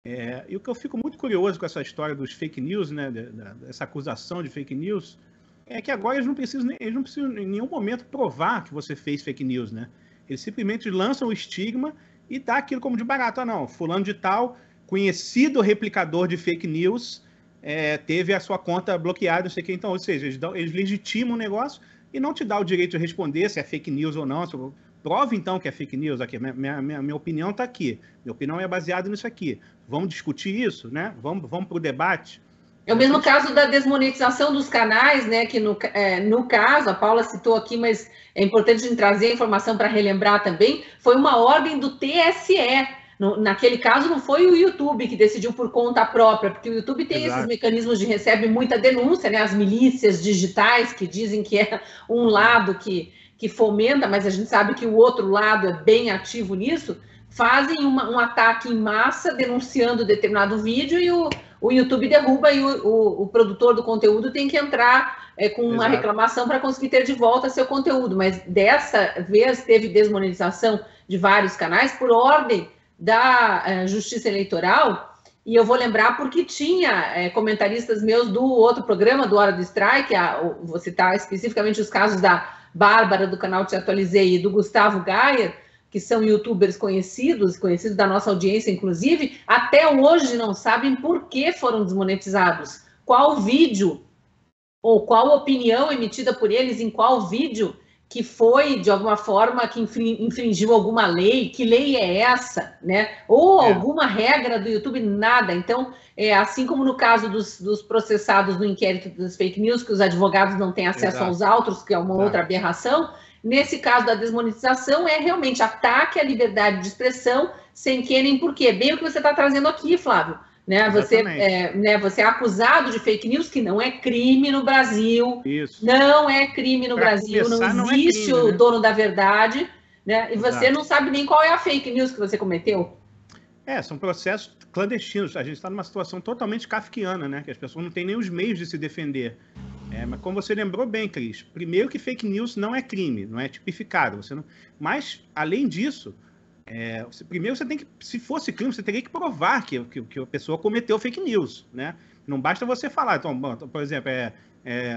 E o que eu fico muito curioso com essa história dos fake news, né, dessa acusação de fake news, é que agora eles não precisam em nenhum momento provar que você fez fake news, né? Eles simplesmente lançam o estigma e dá aquilo como de barato. Não, fulano de tal, conhecido replicador de fake news, teve a sua conta bloqueada, não sei o que. Então, ou seja, eles legitimam o negócio e não te dá o direito de responder se é fake news ou não. Prove, então, que é fake news aqui. Minha opinião está aqui. Minha opinião é baseada nisso aqui. Vamos discutir isso, né? Vamos para o debate. É o mesmo caso da desmonetização dos canais, né? Que no caso, a Paula citou aqui, mas é importante a gente trazer a informação para relembrar também, foi uma ordem do TSE. Naquele caso, não foi o YouTube que decidiu por conta própria, porque o YouTube tem esses mecanismos de recebe muita denúncia, né? As milícias digitais que dizem que é um lado que fomenta, mas a gente sabe que o outro lado é bem ativo nisso, fazem um ataque em massa denunciando determinado vídeo e o YouTube derruba e o produtor do conteúdo tem que entrar com uma reclamação para conseguir ter de volta seu conteúdo. Mas dessa vez teve desmonetização de vários canais por ordem da Justiça Eleitoral, e eu vou lembrar porque tinha comentaristas meus do outro programa, do Hora do Strike, vou citar especificamente os casos da Bárbara, do canal Te Atualizei, e do Gustavo Gayer, que são youtubers conhecidos da nossa audiência, inclusive, até hoje não sabem por que foram desmonetizados. Qual vídeo ou qual opinião emitida por eles em qual vídeo que foi, de alguma forma, que infringiu alguma lei, que lei é essa, né? Ou alguma regra do YouTube, nada. Então, assim como no caso dos processados no inquérito das fake news, que os advogados não têm acesso aos autos, que é uma outra aberração, nesse caso da desmonetização é realmente ataque à liberdade de expressão, sem que nem porquê. Bem o que você está trazendo aqui, Flávio. Né? Você é acusado de fake news, que não é crime no Brasil. Isso. Não é crime no Brasil, não existe crime, o dono da verdade, né? E você não sabe nem qual é a fake news que você cometeu. São processos clandestinos. A gente está numa situação totalmente kafkiana, né? Que as pessoas não têm nem os meios de se defender. Mas como você lembrou bem, Cris, primeiro que fake news não é crime, não é tipificado. Mas, além disso, primeiro você tem que, se fosse crime, você teria que provar que a pessoa cometeu fake news, né? Não basta você falar, então, por exemplo,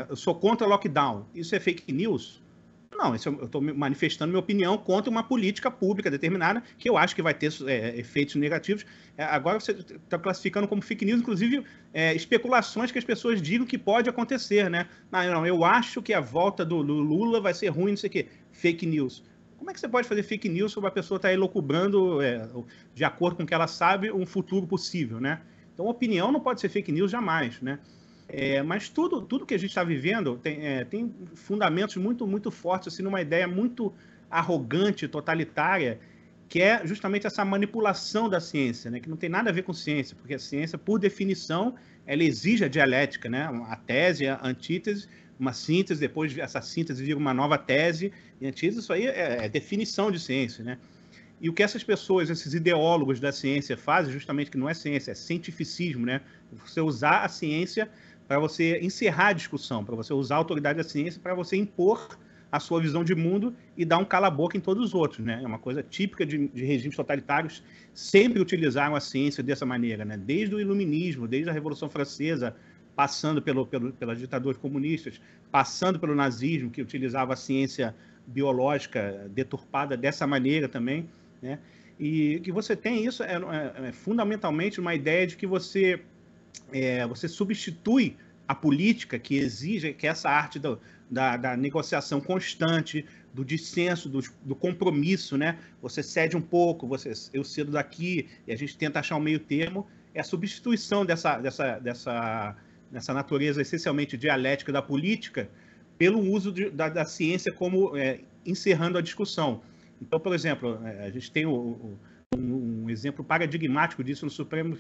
eu sou contra lockdown, isso é fake news? Não, eu estou manifestando minha opinião contra uma política pública determinada que eu acho que vai ter efeitos negativos. Agora você está classificando como fake news, inclusive, especulações que as pessoas digam que pode acontecer, né? Não, eu acho que a volta do Lula vai ser ruim, não sei o quê. Fake news. Como é que você pode fazer fake news sobre a pessoa estar elucubrando, de acordo com o que ela sabe, um futuro possível, né? Então, opinião não pode ser fake news jamais, né? Mas tudo que a gente está vivendo tem fundamentos muito, muito fortes, assim, numa ideia muito arrogante, totalitária, que é justamente essa manipulação da ciência, né? Que não tem nada a ver com ciência, porque a ciência, por definição, ela exige a dialética, né? A tese, a antítese, uma síntese, depois essa síntese vira uma nova tese, e antítese, isso aí é definição de ciência, né? E o que essas pessoas, esses ideólogos da ciência fazem, justamente que não é ciência, é cientificismo, né? Você usar a ciência para você encerrar a discussão, para você usar a autoridade da ciência para você impor a sua visão de mundo e dar um cala-boca em todos os outros, né? É uma coisa típica de regimes totalitários, sempre utilizaram a ciência dessa maneira, né? Desde o iluminismo, desde a Revolução Francesa, passando pelas ditaduras comunistas, passando pelo nazismo, que utilizava a ciência biológica deturpada dessa maneira também, né? E que você tem isso fundamentalmente uma ideia de que você substitui a política, que exige que essa arte da negociação constante, do dissenso, do compromisso, né? Você cede um pouco, eu cedo daqui, e a gente tenta achar um meio termo, é a substituição dessa natureza essencialmente dialética da política pelo uso da ciência como encerrando a discussão. Então, por exemplo, a gente tem um exemplo paradigmático disso no Supremo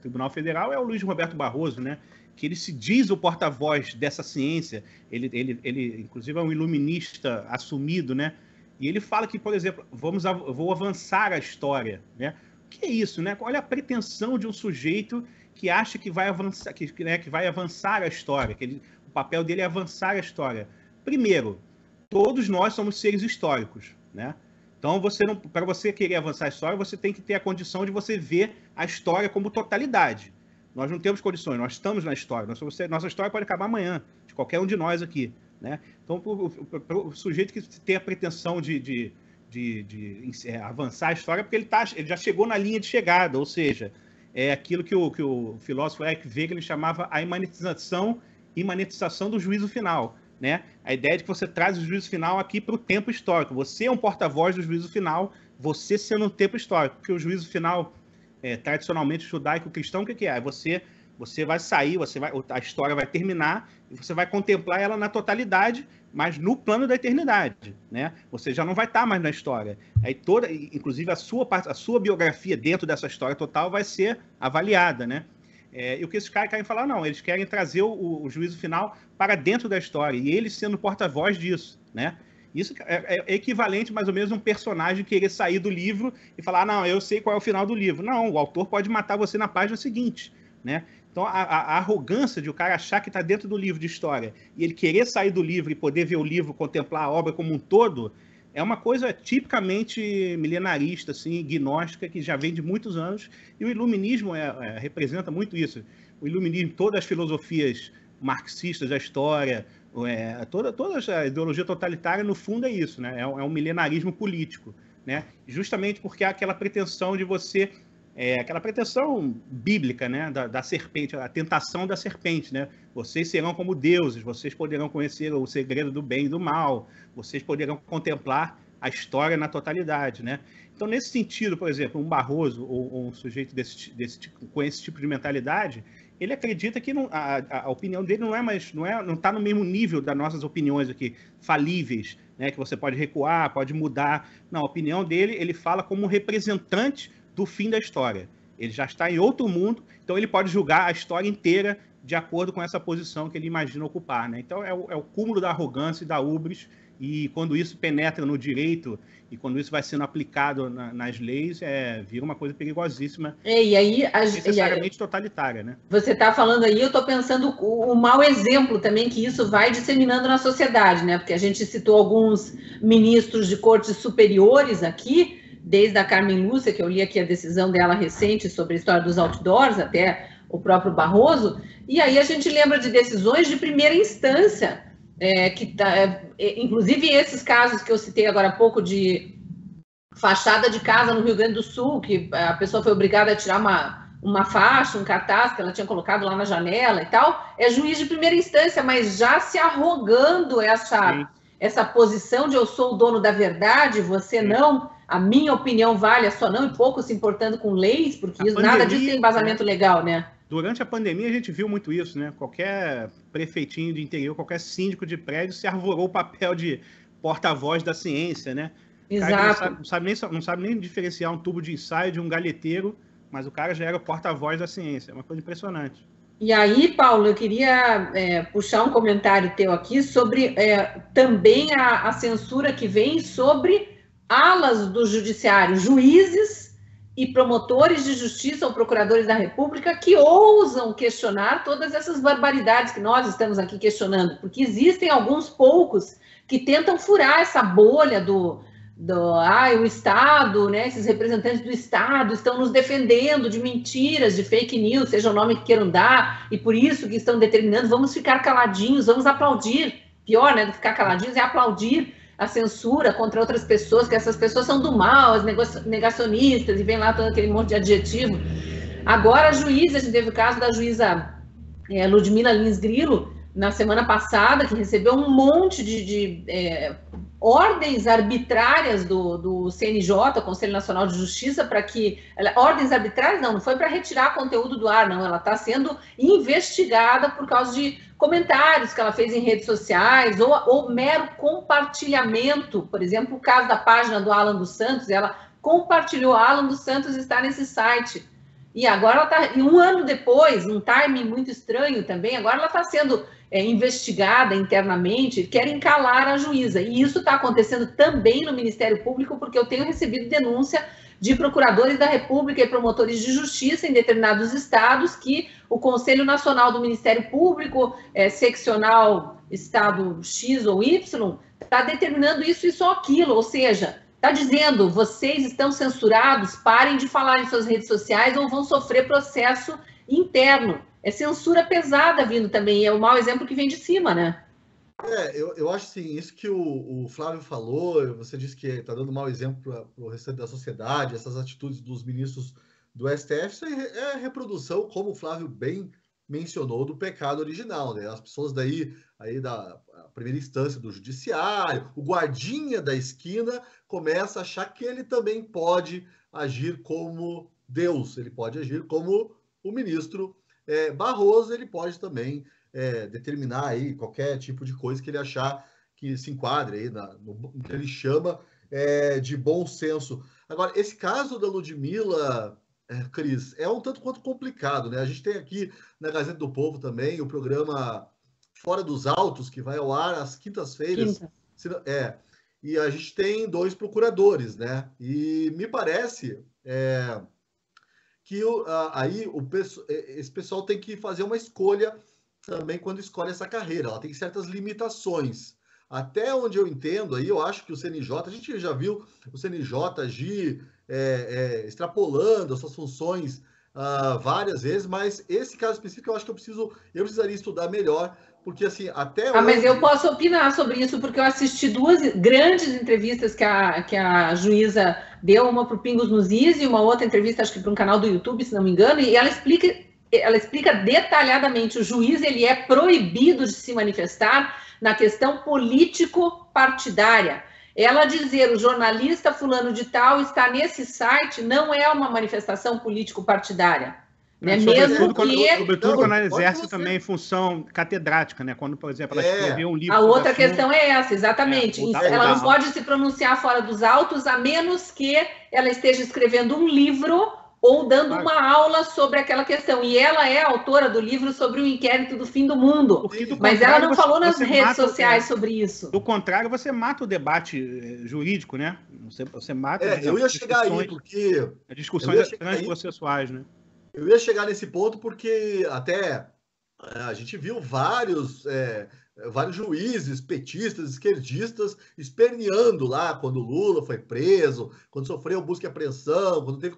Tribunal Federal, é o Luiz Roberto Barroso, né? Que ele se diz o porta-voz dessa ciência, ele inclusive é um iluminista assumido, né? E ele fala que, por exemplo, vou avançar a história, né? O que é isso, né? Olha a pretensão de um sujeito que acha que vai avançar, que vai avançar a história, o papel dele é avançar a história. Primeiro, todos nós somos seres históricos, né? Então, para você querer avançar a história, você tem que ter a condição de você ver a história como totalidade. Nós não temos condições, nós estamos na história. Nossa história pode acabar amanhã, de qualquer um de nós aqui, né? Então, para o sujeito que tem a pretensão de avançar a história, porque ele já chegou na linha de chegada, ou seja, é aquilo que o filósofo Eric Wegener chamava a imanentização do juízo final, né? A ideia de que você traz o juízo final aqui para o tempo histórico. Você é um porta-voz do juízo final, você sendo um tempo histórico, porque o juízo final, tradicionalmente judaico-cristão, o que é? Você vai sair, a história vai terminar e você vai contemplar ela na totalidade, mas no plano da eternidade, né? Você já não vai estar mais na história. Aí inclusive a sua biografia dentro dessa história total vai ser avaliada, né? E o que esses caras querem falar, não, eles querem trazer o juízo final para dentro da história, e eles sendo porta-voz disso, né? Isso é equivalente, mais ou menos, a um personagem querer sair do livro e falar, não, eu sei qual é o final do livro. Não, o autor pode matar você na página seguinte, né? Então, a arrogância de o cara achar que está dentro do livro de história e ele querer sair do livro e poder ver o livro, contemplar a obra como um todo, é uma coisa tipicamente milenarista, assim, gnóstica, que já vem de muitos anos, e o iluminismo representa muito isso. O iluminismo, todas as filosofias marxistas da história, toda a ideologia totalitária, no fundo, é isso, né? É um milenarismo político, né? Justamente porque há aquela pretensão de você... aquela pretensão bíblica, né, da serpente, a tentação da serpente, né? Vocês serão como deuses, vocês poderão conhecer o segredo do bem e do mal, vocês poderão contemplar a história na totalidade, né? Então, nesse sentido, por exemplo, um Barroso ou um sujeito com esse tipo de mentalidade, ele acredita que a opinião dele não está no mesmo nível das nossas opiniões aqui, falíveis, né, que você pode recuar, pode mudar. Não, a opinião dele, ele fala como representante do fim da história. Ele já está em outro mundo, então ele pode julgar a história inteira de acordo com essa posição que ele imagina ocupar, né? Então é o cúmulo da arrogância e da ubris, e quando isso penetra no direito e quando isso vai sendo aplicado nas leis, vira uma coisa perigosíssima, e aí, necessariamente totalitária, né? Você está falando aí, eu estou pensando o mau exemplo também que isso vai disseminando na sociedade, né? Porque a gente citou alguns ministros de cortes superiores aqui, desde a Carmen Lúcia, que eu li aqui a decisão dela recente sobre a história dos outdoors, até o próprio Barroso, e aí a gente lembra de decisões de primeira instância, inclusive esses casos que eu citei agora há pouco de fachada de casa no Rio Grande do Sul, que a pessoa foi obrigada a tirar uma faixa, um cartaz que ela tinha colocado lá na janela e tal, é juiz de primeira instância, mas já se arrogando essa posição de eu sou o dono da verdade, você não... A minha opinião vale, a sua não, e pouco se importando com leis, porque nada disso tem embasamento legal, né? Durante a pandemia, a gente viu muito isso, né? Qualquer prefeitinho de interior, qualquer síndico de prédio se arvorou o papel de porta-voz da ciência, né? Exato. Não sabe nem diferenciar um tubo de ensaio de um galheteiro, mas o cara já era o porta-voz da ciência. É uma coisa impressionante. E aí, Paulo, eu queria puxar um comentário teu aqui sobre também a censura que vem sobre alas do judiciário, juízes e promotores de justiça ou procuradores da República que ousam questionar todas essas barbaridades que nós estamos aqui questionando, porque existem alguns poucos que tentam furar essa bolha o Estado, né, esses representantes do Estado estão nos defendendo de mentiras, de fake news, seja o nome que queiram dar, e por isso que estão determinando, vamos ficar caladinhos, vamos aplaudir, pior, né, do que ficar caladinhos é aplaudir a censura contra outras pessoas, que essas pessoas são do mal, as negacionistas, e vem lá todo aquele monte de adjetivo. Agora, a juíza, a gente teve o caso da juíza Ludmila Lins Grilo, na semana passada, que recebeu um monte de ordens arbitrárias do CNJ, Conselho Nacional de Justiça, para que... Ordens arbitrárias não foi para retirar conteúdo do ar, não, ela está sendo investigada por causa de comentários que ela fez em redes sociais, ou mero compartilhamento, por exemplo, o caso da página do Alan dos Santos, ela compartilhou, Alan dos Santos está nesse site, e agora ela está, e um ano depois, um timing muito estranho também, agora ela está sendo investigada internamente, querem calar a juíza, e isso está acontecendo também no Ministério Público, porque eu tenho recebido denúncia de procuradores da República e promotores de justiça em determinados estados que o Conselho Nacional do Ministério Público, seccional Estado X ou Y, está determinando isso ou aquilo, ou seja, está dizendo, vocês estão censurados, parem de falar em suas redes sociais ou vão sofrer processo interno. É censura pesada vindo também, é o mau exemplo que vem de cima, né? Eu acho assim, isso que o Flávio falou, você disse que está dando mau exemplo para o restante da sociedade, essas atitudes dos ministros do STF, isso é a reprodução, como o Flávio bem mencionou, do pecado original, né? As pessoas aí da primeira instância do judiciário, o guardinha da esquina começa a achar que ele também pode agir como Deus, ele pode agir como o ministro Barroso, ele pode também determinar aí qualquer tipo de coisa que ele achar que se enquadre aí no que ele chama de bom senso. Agora, esse caso da Ludmilla, Cris, é um tanto quanto complicado, né? A gente tem aqui na Gazeta do Povo também o programa Fora dos Autos, que vai ao ar às quintas-feiras. E a gente tem 2 procuradores, né? E me parece que esse pessoal tem que fazer uma escolha também quando escolhe essa carreira. Ela tem certas limitações. Até onde eu entendo, aí eu acho que o CNJ, a gente já viu o CNJ agir extrapolando as suas funções várias vezes, mas esse caso específico eu acho que eu precisaria estudar melhor, porque assim, até hoje... Mas eu posso opinar sobre isso, porque eu assisti 2 grandes entrevistas que a juíza deu, uma para o Pingos nos Is e uma outra entrevista, acho que para um canal do YouTube, se não me engano, e ela explica detalhadamente, o juiz ele é proibido de se manifestar na questão político-partidária. Ela dizer, o jornalista fulano de tal está nesse site, não é uma manifestação político-partidária. Né? Sobretudo quando ela exerce também função catedrática, né? Quando, por exemplo, ela escreveu um livro... A outra questão é essa, exatamente. Ela não pode se pronunciar fora dos autos, a menos que ela esteja escrevendo um livro ou dando uma aula sobre aquela questão. E ela é autora do livro sobre o inquérito do fim do mundo. Mas ela não falou nas redes sociais sobre isso. Do contrário, você mata o debate jurídico, né? Você mata... eu ia chegar aí, porque... Discussões transprocessuais, né? Eu ia chegar nesse ponto porque até a gente viu vários juízes petistas, esquerdistas, esperneando lá quando o Lula foi preso, quando sofreu busca e apreensão, quando teve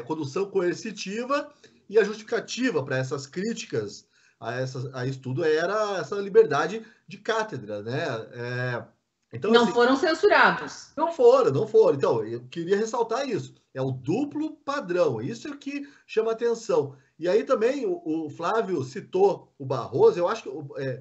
condução coercitiva, e a justificativa para essas críticas a isso tudo era essa liberdade de cátedra, né? Então, não foram censurados. Não foram. Então, eu queria ressaltar isso. É o duplo padrão. Isso é o que chama atenção. E aí também o Flávio citou o Barroso. Eu acho que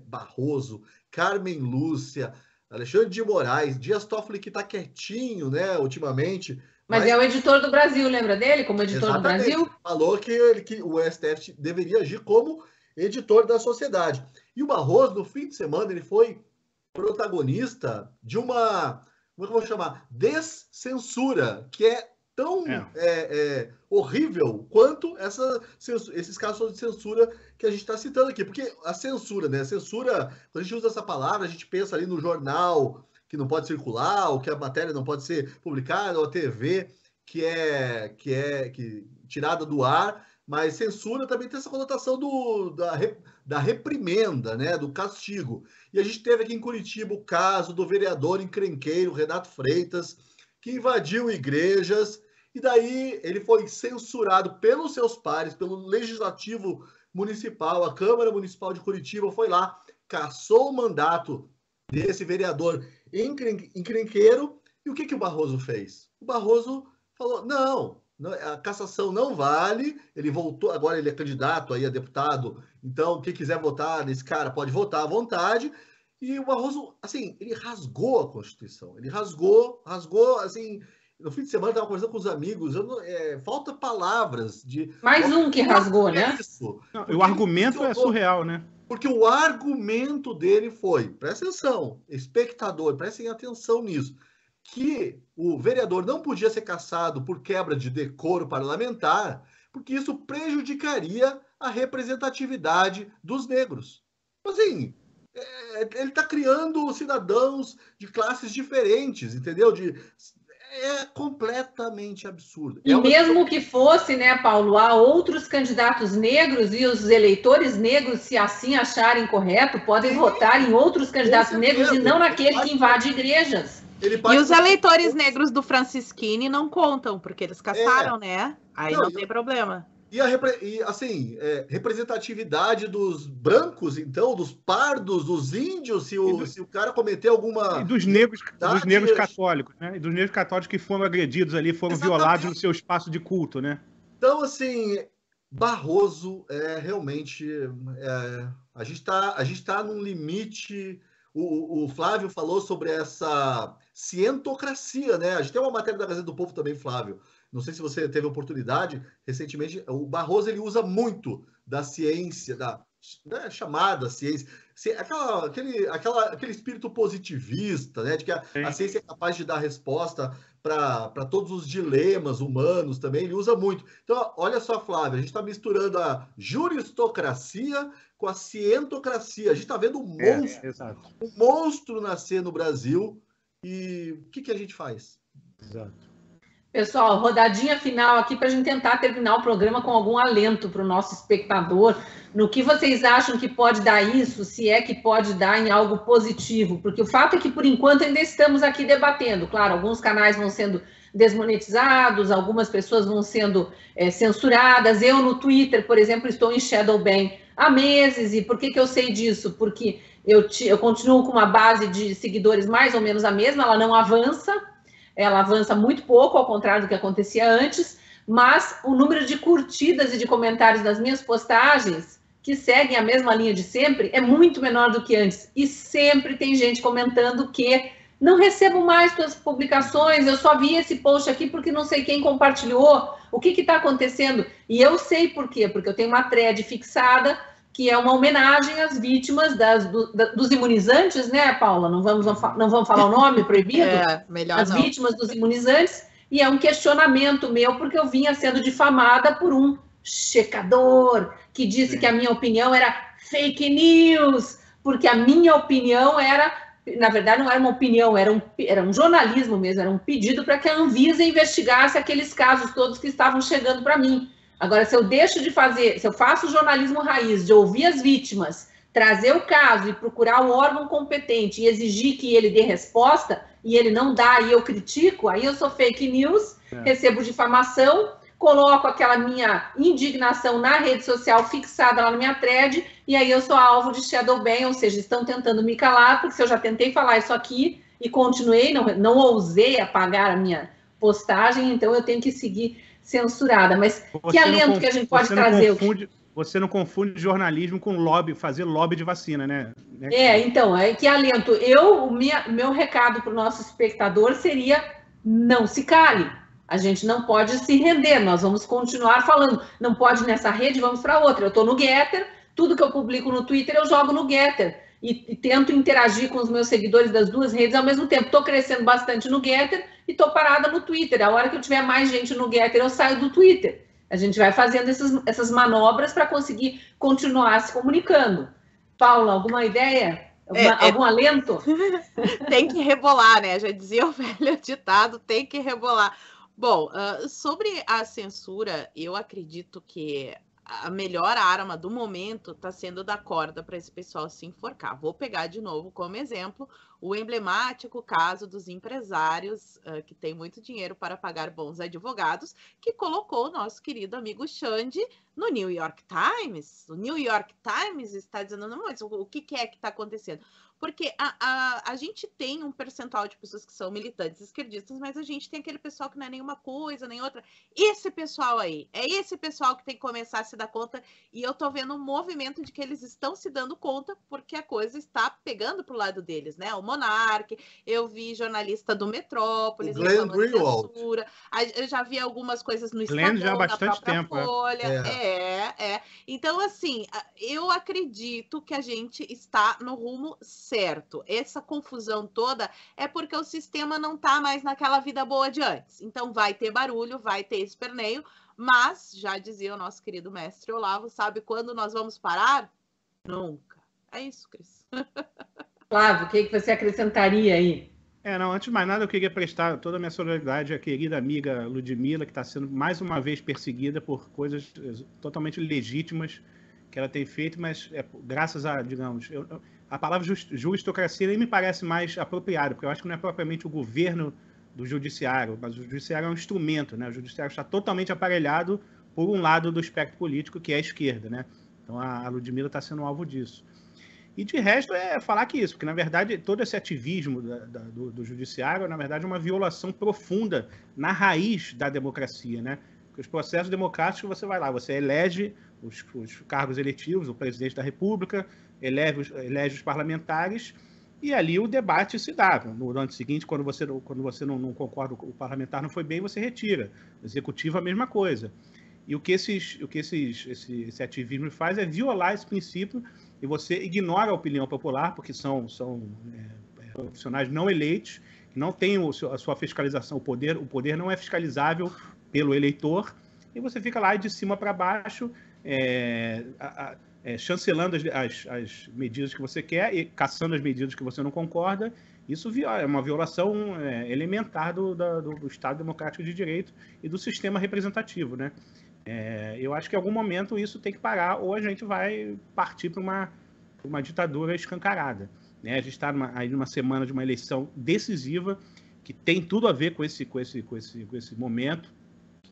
Barroso, Carmen Lúcia, Alexandre de Moraes, Dias Toffoli, que está quietinho, né, ultimamente. Mas é o editor do Brasil, lembra dele? Como editor do Brasil? Falou que o STF deveria agir como editor da sociedade. E o Barroso, no fim de semana, ele foi protagonista de uma, como é que eu vou chamar? Descensura, que é tão horrível quanto esses casos de censura que a gente está citando aqui. Porque a censura, né? A censura, quando a gente usa essa palavra, a gente pensa ali no jornal que não pode circular, ou que a matéria não pode ser publicada, ou a TV que é tirada do ar. Mas censura também tem essa conotação da reprimenda, né? Do castigo. E a gente teve aqui em Curitiba o caso do vereador encrenqueiro Renato Freitas, que invadiu igrejas, e daí ele foi censurado pelos seus pares, pelo Legislativo Municipal, a Câmara Municipal de Curitiba foi lá, cassou o mandato desse vereador encrenqueiro, e o que o Barroso fez? O Barroso falou, não, a cassação não vale, ele voltou, agora ele é candidato aí a deputado, então quem quiser votar nesse cara pode votar à vontade. E o Barroso, assim, ele rasgou a Constituição, ele rasgou, assim, no fim de semana eu estava conversando com os amigos, falta palavras de... Mais um que rasgou, né? Não, o argumento é surreal, né? Porque o argumento dele foi, presta atenção, espectador, prestem atenção nisso, que o vereador não podia ser cassado por quebra de decoro parlamentar, porque isso prejudicaria a representatividade dos negros. Assim, ele está criando cidadãos de classes diferentes, entendeu? É completamente absurdo. E mesmo que fosse, né, Paulo, há outros candidatos negros e os eleitores negros, se assim acharem correto, podem votar em outros candidatos negros e não naquele que invade igrejas. E os eleitores negros do Francisquini não contam, porque eles caçaram, né? Aí não tem problema. E assim, representatividade dos brancos, então, dos pardos, dos índios, se o cara cometer alguma... E dos negros católicos, né? E dos negros católicos que foram agredidos ali, foram violados no seu espaço de culto, né? Então, assim, Barroso realmente... a gente tá num limite... O Flávio falou sobre essa cientocracia, né? A gente tem uma matéria da Gazeta do Povo também, Flávio. Não sei se você teve oportunidade, recentemente, o Barroso ele usa muito da ciência, da chamada ciência, aquele espírito positivista, né, de que a ciência é capaz de dar resposta para todos os dilemas humanos também, ele usa muito. Então, olha só, Flávio, a gente está misturando a juristocracia com a cientocracia. A gente está vendo um monstro nascer no Brasil e o que a gente faz? Exato. Pessoal, rodadinha final aqui para a gente tentar terminar o programa com algum alento para o nosso espectador. No que vocês acham que pode dar isso, se é que pode dar em algo positivo? Porque o fato é que, por enquanto, ainda estamos aqui debatendo. Claro, alguns canais vão sendo desmonetizados, algumas pessoas vão sendo censuradas. Eu, no Twitter, por exemplo, estou em shadow ban há meses. E por que eu sei disso? Porque eu continuo com uma base de seguidores mais ou menos a mesma, ela não avança. Ela avança muito pouco, ao contrário do que acontecia antes, mas o número de curtidas e de comentários das minhas postagens, que seguem a mesma linha de sempre, é muito menor do que antes. E sempre tem gente comentando que não recebo mais suas publicações, eu só vi esse post aqui porque não sei quem compartilhou, o que está acontecendo? E eu sei por quê, porque eu tenho uma thread fixada, que é uma homenagem às vítimas dos imunizantes, né, Paula? Não vamos falar o nome proibido? Melhor as não. Vítimas dos imunizantes, e é um questionamento meu, porque eu vinha sendo difamada por um checador, que disse que a minha opinião era fake news, porque a minha opinião era, na verdade não era uma opinião, era um jornalismo mesmo, era um pedido para que a Anvisa investigasse aqueles casos todos que estavam chegando para mim. Agora, se eu deixo de fazer, se eu faço jornalismo raiz, de ouvir as vítimas, trazer o caso e procurar um órgão competente e exigir que ele dê resposta, e ele não dá e eu critico, aí eu sou fake news, recebo difamação, coloco aquela minha indignação na rede social fixada lá na minha thread, e aí eu sou alvo de shadow ban, ou seja, estão tentando me calar, porque se eu já tentei falar isso aqui e continuei, não ousei apagar a minha postagem, então eu tenho que seguir censurada, mas que alento que a gente pode trazer? Você não confunde jornalismo com lobby, fazer lobby de vacina, né? Então, que alento. Meu recado para o nosso espectador seria: não se cale. A gente não pode se render, nós vamos continuar falando. Não pode nessa rede, vamos para outra. Eu estou no Getter, tudo que eu publico no Twitter eu jogo no Getter. E tento interagir com os meus seguidores das duas redes ao mesmo tempo. Estou crescendo bastante no Getter e estou parada no Twitter. A hora que eu tiver mais gente no Getter, eu saio do Twitter. A gente vai fazendo essas manobras para conseguir continuar se comunicando. Paula, alguma ideia? Algum alento? Tem que rebolar, né? Já dizia o velho ditado, tem que rebolar. Bom, sobre a censura, eu acredito que a melhor arma do momento está sendo dar corda para esse pessoal se enforcar. Vou pegar de novo como exemplo o emblemático caso dos empresários que têm muito dinheiro para pagar bons advogados, que colocou o nosso querido amigo Xande no New York Times. O New York Times está dizendo, não, mas o que é que está acontecendo? Porque a gente tem um percentual de pessoas que são militantes esquerdistas, mas a gente tem aquele pessoal que não é nenhuma coisa, nem outra. Esse pessoal aí, é esse pessoal que tem que começar a se dar conta, e eu tô vendo um movimento de que eles estão se dando conta porque a coisa está pegando pro lado deles, né? O Monark, eu vi jornalista do Metrópolis, o Glenn Greenwald. Eu já vi algumas coisas no Estadão, já há bastante tempo, Folha. Então, assim, eu acredito que a gente está no rumo certo. Essa confusão toda é porque o sistema não está mais naquela vida boa de antes. Então vai ter barulho, vai ter esperneio, mas, já dizia o nosso querido mestre Olavo, sabe quando nós vamos parar? Nunca. É isso, Cris. Flávio, o que você acrescentaria aí? Antes de mais nada, eu queria prestar toda a minha solidariedade à querida amiga Ludmila, que está sendo mais uma vez perseguida por coisas totalmente legítimas que ela tem feito, mas graças a, digamos, a palavra justocracia nem me parece mais apropriada, porque eu acho que não é propriamente o governo do judiciário, mas o judiciário é um instrumento, né? O judiciário está totalmente aparelhado por um lado do espectro político, que é a esquerda, né? Então a Ludmilla está sendo alvo disso. E de resto é falar que isso, porque na verdade todo esse ativismo do judiciário, na verdade, é uma violação profunda na raiz da democracia, né? Porque os processos democráticos, você vai lá, você elege os cargos eletivos, o presidente da República, elege os parlamentares, e ali o debate se dá. No ano seguinte, quando você não concorda, o parlamentar não foi bem, você retira. O executivo, a mesma coisa. E o que esse ativismo faz é violar esse princípio, e você ignora a opinião popular, porque são profissionais não eleitos, que não têm a sua fiscalização, o poder não é fiscalizável pelo eleitor, e você fica lá de cima para baixo, chancelando as medidas que você quer e caçando as medidas que você não concorda. Isso é uma violação elementar do Estado Democrático de Direito e do sistema representativo, né? Eu acho que em algum momento isso tem que parar, ou a gente vai partir para uma ditadura escancarada, né? A gente está aí numa semana de uma eleição decisiva que tem tudo a ver com esse momento.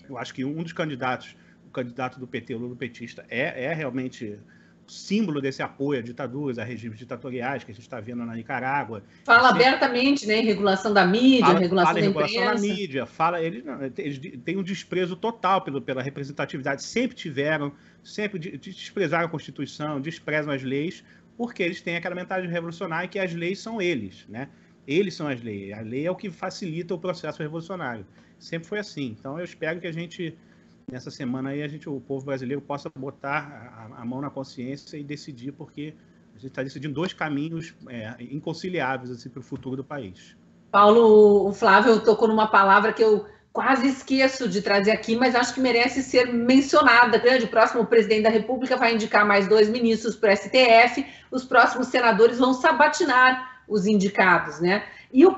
Eu acho que um dos candidatos, o candidato do PT, o lulopetista, é realmente símbolo desse apoio a ditaduras, a regimes ditatoriais que a gente está vendo na Nicarágua. Fala abertamente, né, em regulação da mídia, regulação da imprensa. Regulação da mídia, eles têm um desprezo total pela representatividade, sempre tiveram, sempre desprezaram a Constituição, desprezam as leis, porque eles têm aquela mentalidade revolucionária que as leis são eles, né? Eles são as leis, a lei é o que facilita o processo revolucionário. Sempre foi assim. Então eu espero que a gente, nessa semana aí, o povo brasileiro possa botar a mão na consciência e decidir, porque a gente está decidindo dois caminhos inconciliáveis assim, para o futuro do país. Paulo, o Flávio tocou numa palavra que eu quase esqueço de trazer aqui, mas acho que merece ser mencionada. O próximo presidente da República vai indicar mais 2 ministros para o STF, os próximos senadores vão sabatinar os indicados, né? E os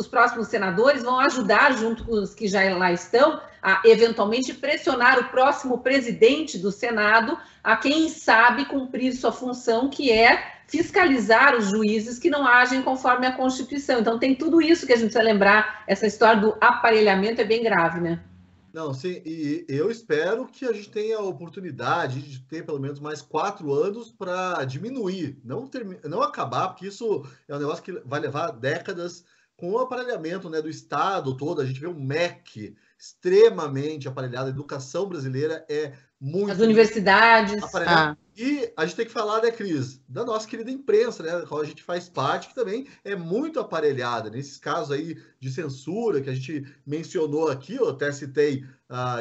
próximos senadores vão ajudar, junto com os que já lá estão, a eventualmente pressionar o próximo presidente do Senado a, quem sabe, cumprir sua função, que é fiscalizar os juízes que não agem conforme a Constituição. Então tem tudo isso que a gente precisa lembrar. Essa história do aparelhamento é bem grave, né? Não, sim, e eu espero que a gente tenha a oportunidade de ter pelo menos mais 4 anos para diminuir, não acabar, porque isso é um negócio que vai levar décadas com o aparelhamento, né, do Estado todo. A gente vê um MEC extremamente aparelhado, a educação brasileira é muito... As universidades... E a gente tem que falar, né, Cris, da nossa querida imprensa, né, da qual a gente faz parte, que também é muito aparelhada. Nesses casos aí de censura que a gente mencionou aqui, eu até citei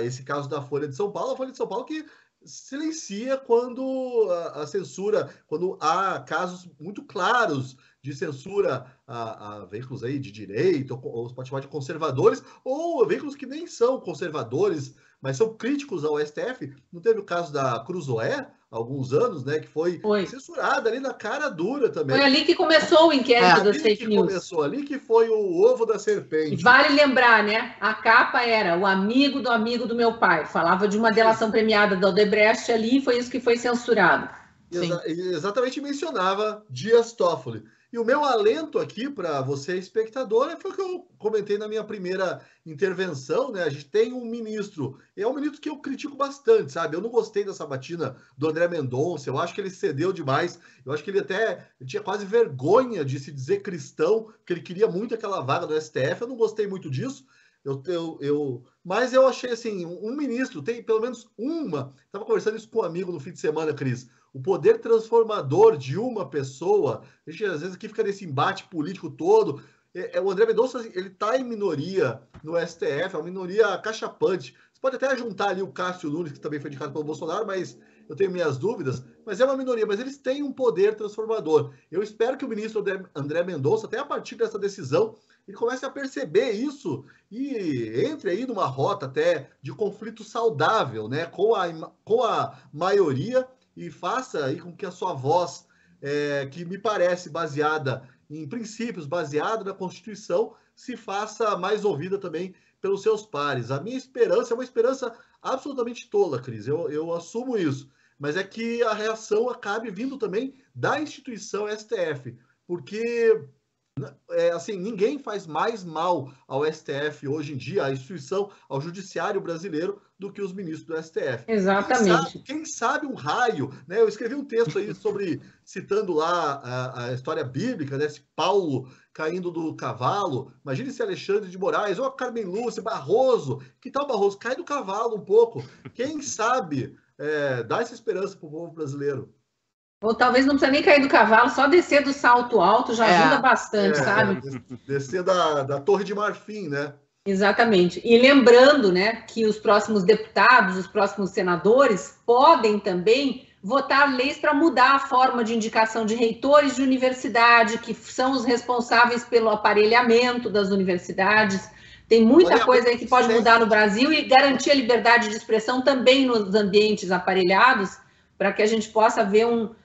esse caso da Folha de São Paulo, a Folha de São Paulo que silencia quando a censura, quando há casos muito claros de censura a veículos aí de direita, ou pode chamar de conservadores, ou veículos que nem são conservadores, mas são críticos ao STF. Não teve o caso da Cruzoé, há alguns anos, né, que foi censurada ali na cara dura também. Foi ali que começou o inquérito das fake news. Começou ali que foi o ovo da serpente. Vale lembrar, né, a capa era o amigo do meu pai, falava de uma delação premiada da Odebrecht ali, e foi isso que foi censurado. Exatamente, mencionava Dias Toffoli. E o meu alento aqui para você, espectador, foi o que eu comentei na minha primeira intervenção, né? A gente tem um ministro, é um ministro que eu critico bastante, sabe? Eu não gostei da sabatina do André Mendonça, eu acho que ele cedeu demais, eu acho que ele tinha quase vergonha de se dizer cristão, porque ele queria muito aquela vaga do STF, eu não gostei muito disso. Mas eu achei assim, um ministro, tem pelo menos estava conversando isso com um amigo no fim de semana, Cris, o poder transformador de uma pessoa, a gente às vezes aqui fica nesse embate político todo, o André Mendonça, ele está em minoria no STF, é uma minoria acachapante. Você pode até juntar ali o Cássio Nunes, que também foi indicado pelo Bolsonaro, mas eu tenho minhas dúvidas, mas é uma minoria, mas eles têm um poder transformador. Eu espero que o ministro André Mendonça, até a partir dessa decisão, ele comece a perceber isso e entre aí numa rota até de conflito saudável, né, com a maioria, e faça aí com que a sua voz, que me parece baseada em princípios, baseada na Constituição, se faça mais ouvida também pelos seus pares. A minha esperança é uma esperança absolutamente tola, Cris, eu assumo isso. mas é que a reação acabe vindo também da instituição STF, porque assim, ninguém faz mais mal ao STF hoje em dia, à instituição, ao judiciário brasileiro, do que os ministros do STF. Exatamente. Quem sabe um raio, né? Eu escrevi um texto aí citando lá a história bíblica, né? Esse Paulo caindo do cavalo. Imagine se Alexandre de Moraes, ou a Carmen Lúcia, Barroso. Que tal Barroso? Cai do cavalo um pouco. Quem sabe dá essa esperança para o povo brasileiro. Ou talvez não precisa nem cair do cavalo, só descer do salto alto já ajuda bastante, sabe? Descer da Torre de Marfim, né? Exatamente. E lembrando, né, que os próximos deputados, os próximos senadores podem também votar leis para mudar a forma de indicação de reitores de universidade, que são os responsáveis pelo aparelhamento das universidades. Tem muita coisa aí que pode mudar no Brasil e garantir a liberdade de expressão também nos ambientes aparelhados, para que a gente possa ver um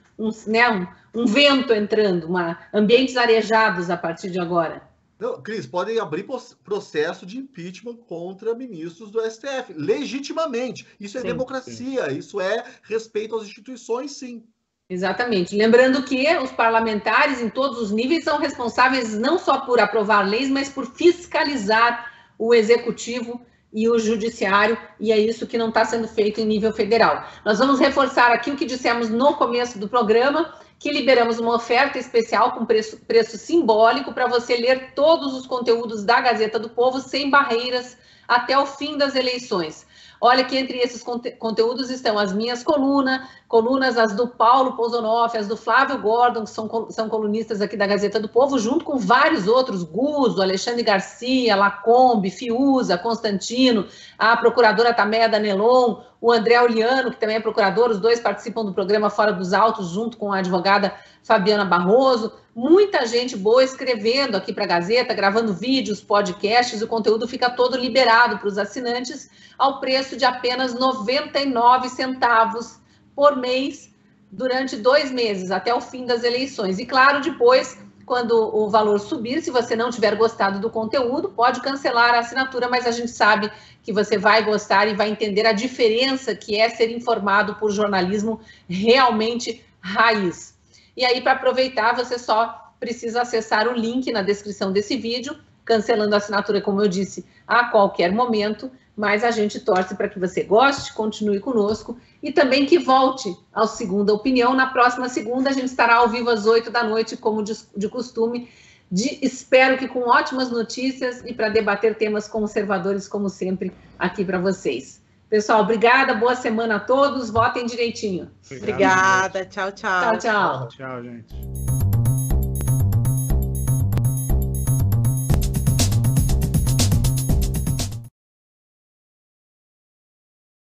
vento entrando, ambientes arejados a partir de agora. Não, Cris, podem abrir processo de impeachment contra ministros do STF, legitimamente. Isso é democracia, isso é respeito às instituições, sim. Exatamente. Lembrando que os parlamentares, em todos os níveis, são responsáveis não só por aprovar leis, mas por fiscalizar o executivo e o judiciário, e é isso que não está sendo feito em nível federal. Nós vamos reforçar aqui o que dissemos no começo do programa, que liberamos uma oferta especial com preço simbólico para você ler todos os conteúdos da Gazeta do Povo sem barreiras até o fim das eleições. Olha que entre esses conteúdos estão as minhas colunas, as do Paulo Pousonoff, as do Flávio Gordon, que são colunistas aqui da Gazeta do Povo, junto com vários outros, Guzzo, Alexandre Garcia, Lacombe, Fiuza, Constantino, a procuradora Tameia Danelon, o André Oliano, que também é procurador, os dois participam do programa Fora dos Autos, junto com a advogada Fabiana Barroso. Muita gente boa escrevendo aqui para a Gazeta, gravando vídeos, podcasts, o conteúdo fica todo liberado para os assinantes ao preço de apenas 99 centavos por mês durante 2 meses, até o fim das eleições. E claro, depois, quando o valor subir, se você não tiver gostado do conteúdo, pode cancelar a assinatura, mas a gente sabe que você vai gostar e vai entender a diferença que é ser informado por jornalismo realmente raiz. E aí, para aproveitar, você só precisa acessar o link na descrição desse vídeo, cancelando a assinatura, como eu disse, a qualquer momento, mas a gente torce para que você goste, continue conosco e também que volte ao Segunda Opinião. Na próxima segunda, a gente estará ao vivo às 8 da noite, como de costume, espero que com ótimas notícias e para debater temas conservadores, como sempre, aqui para vocês. Pessoal, obrigada, boa semana a todos, votem direitinho. Obrigada, tchau, tchau. Tchau, tchau. Tchau, gente.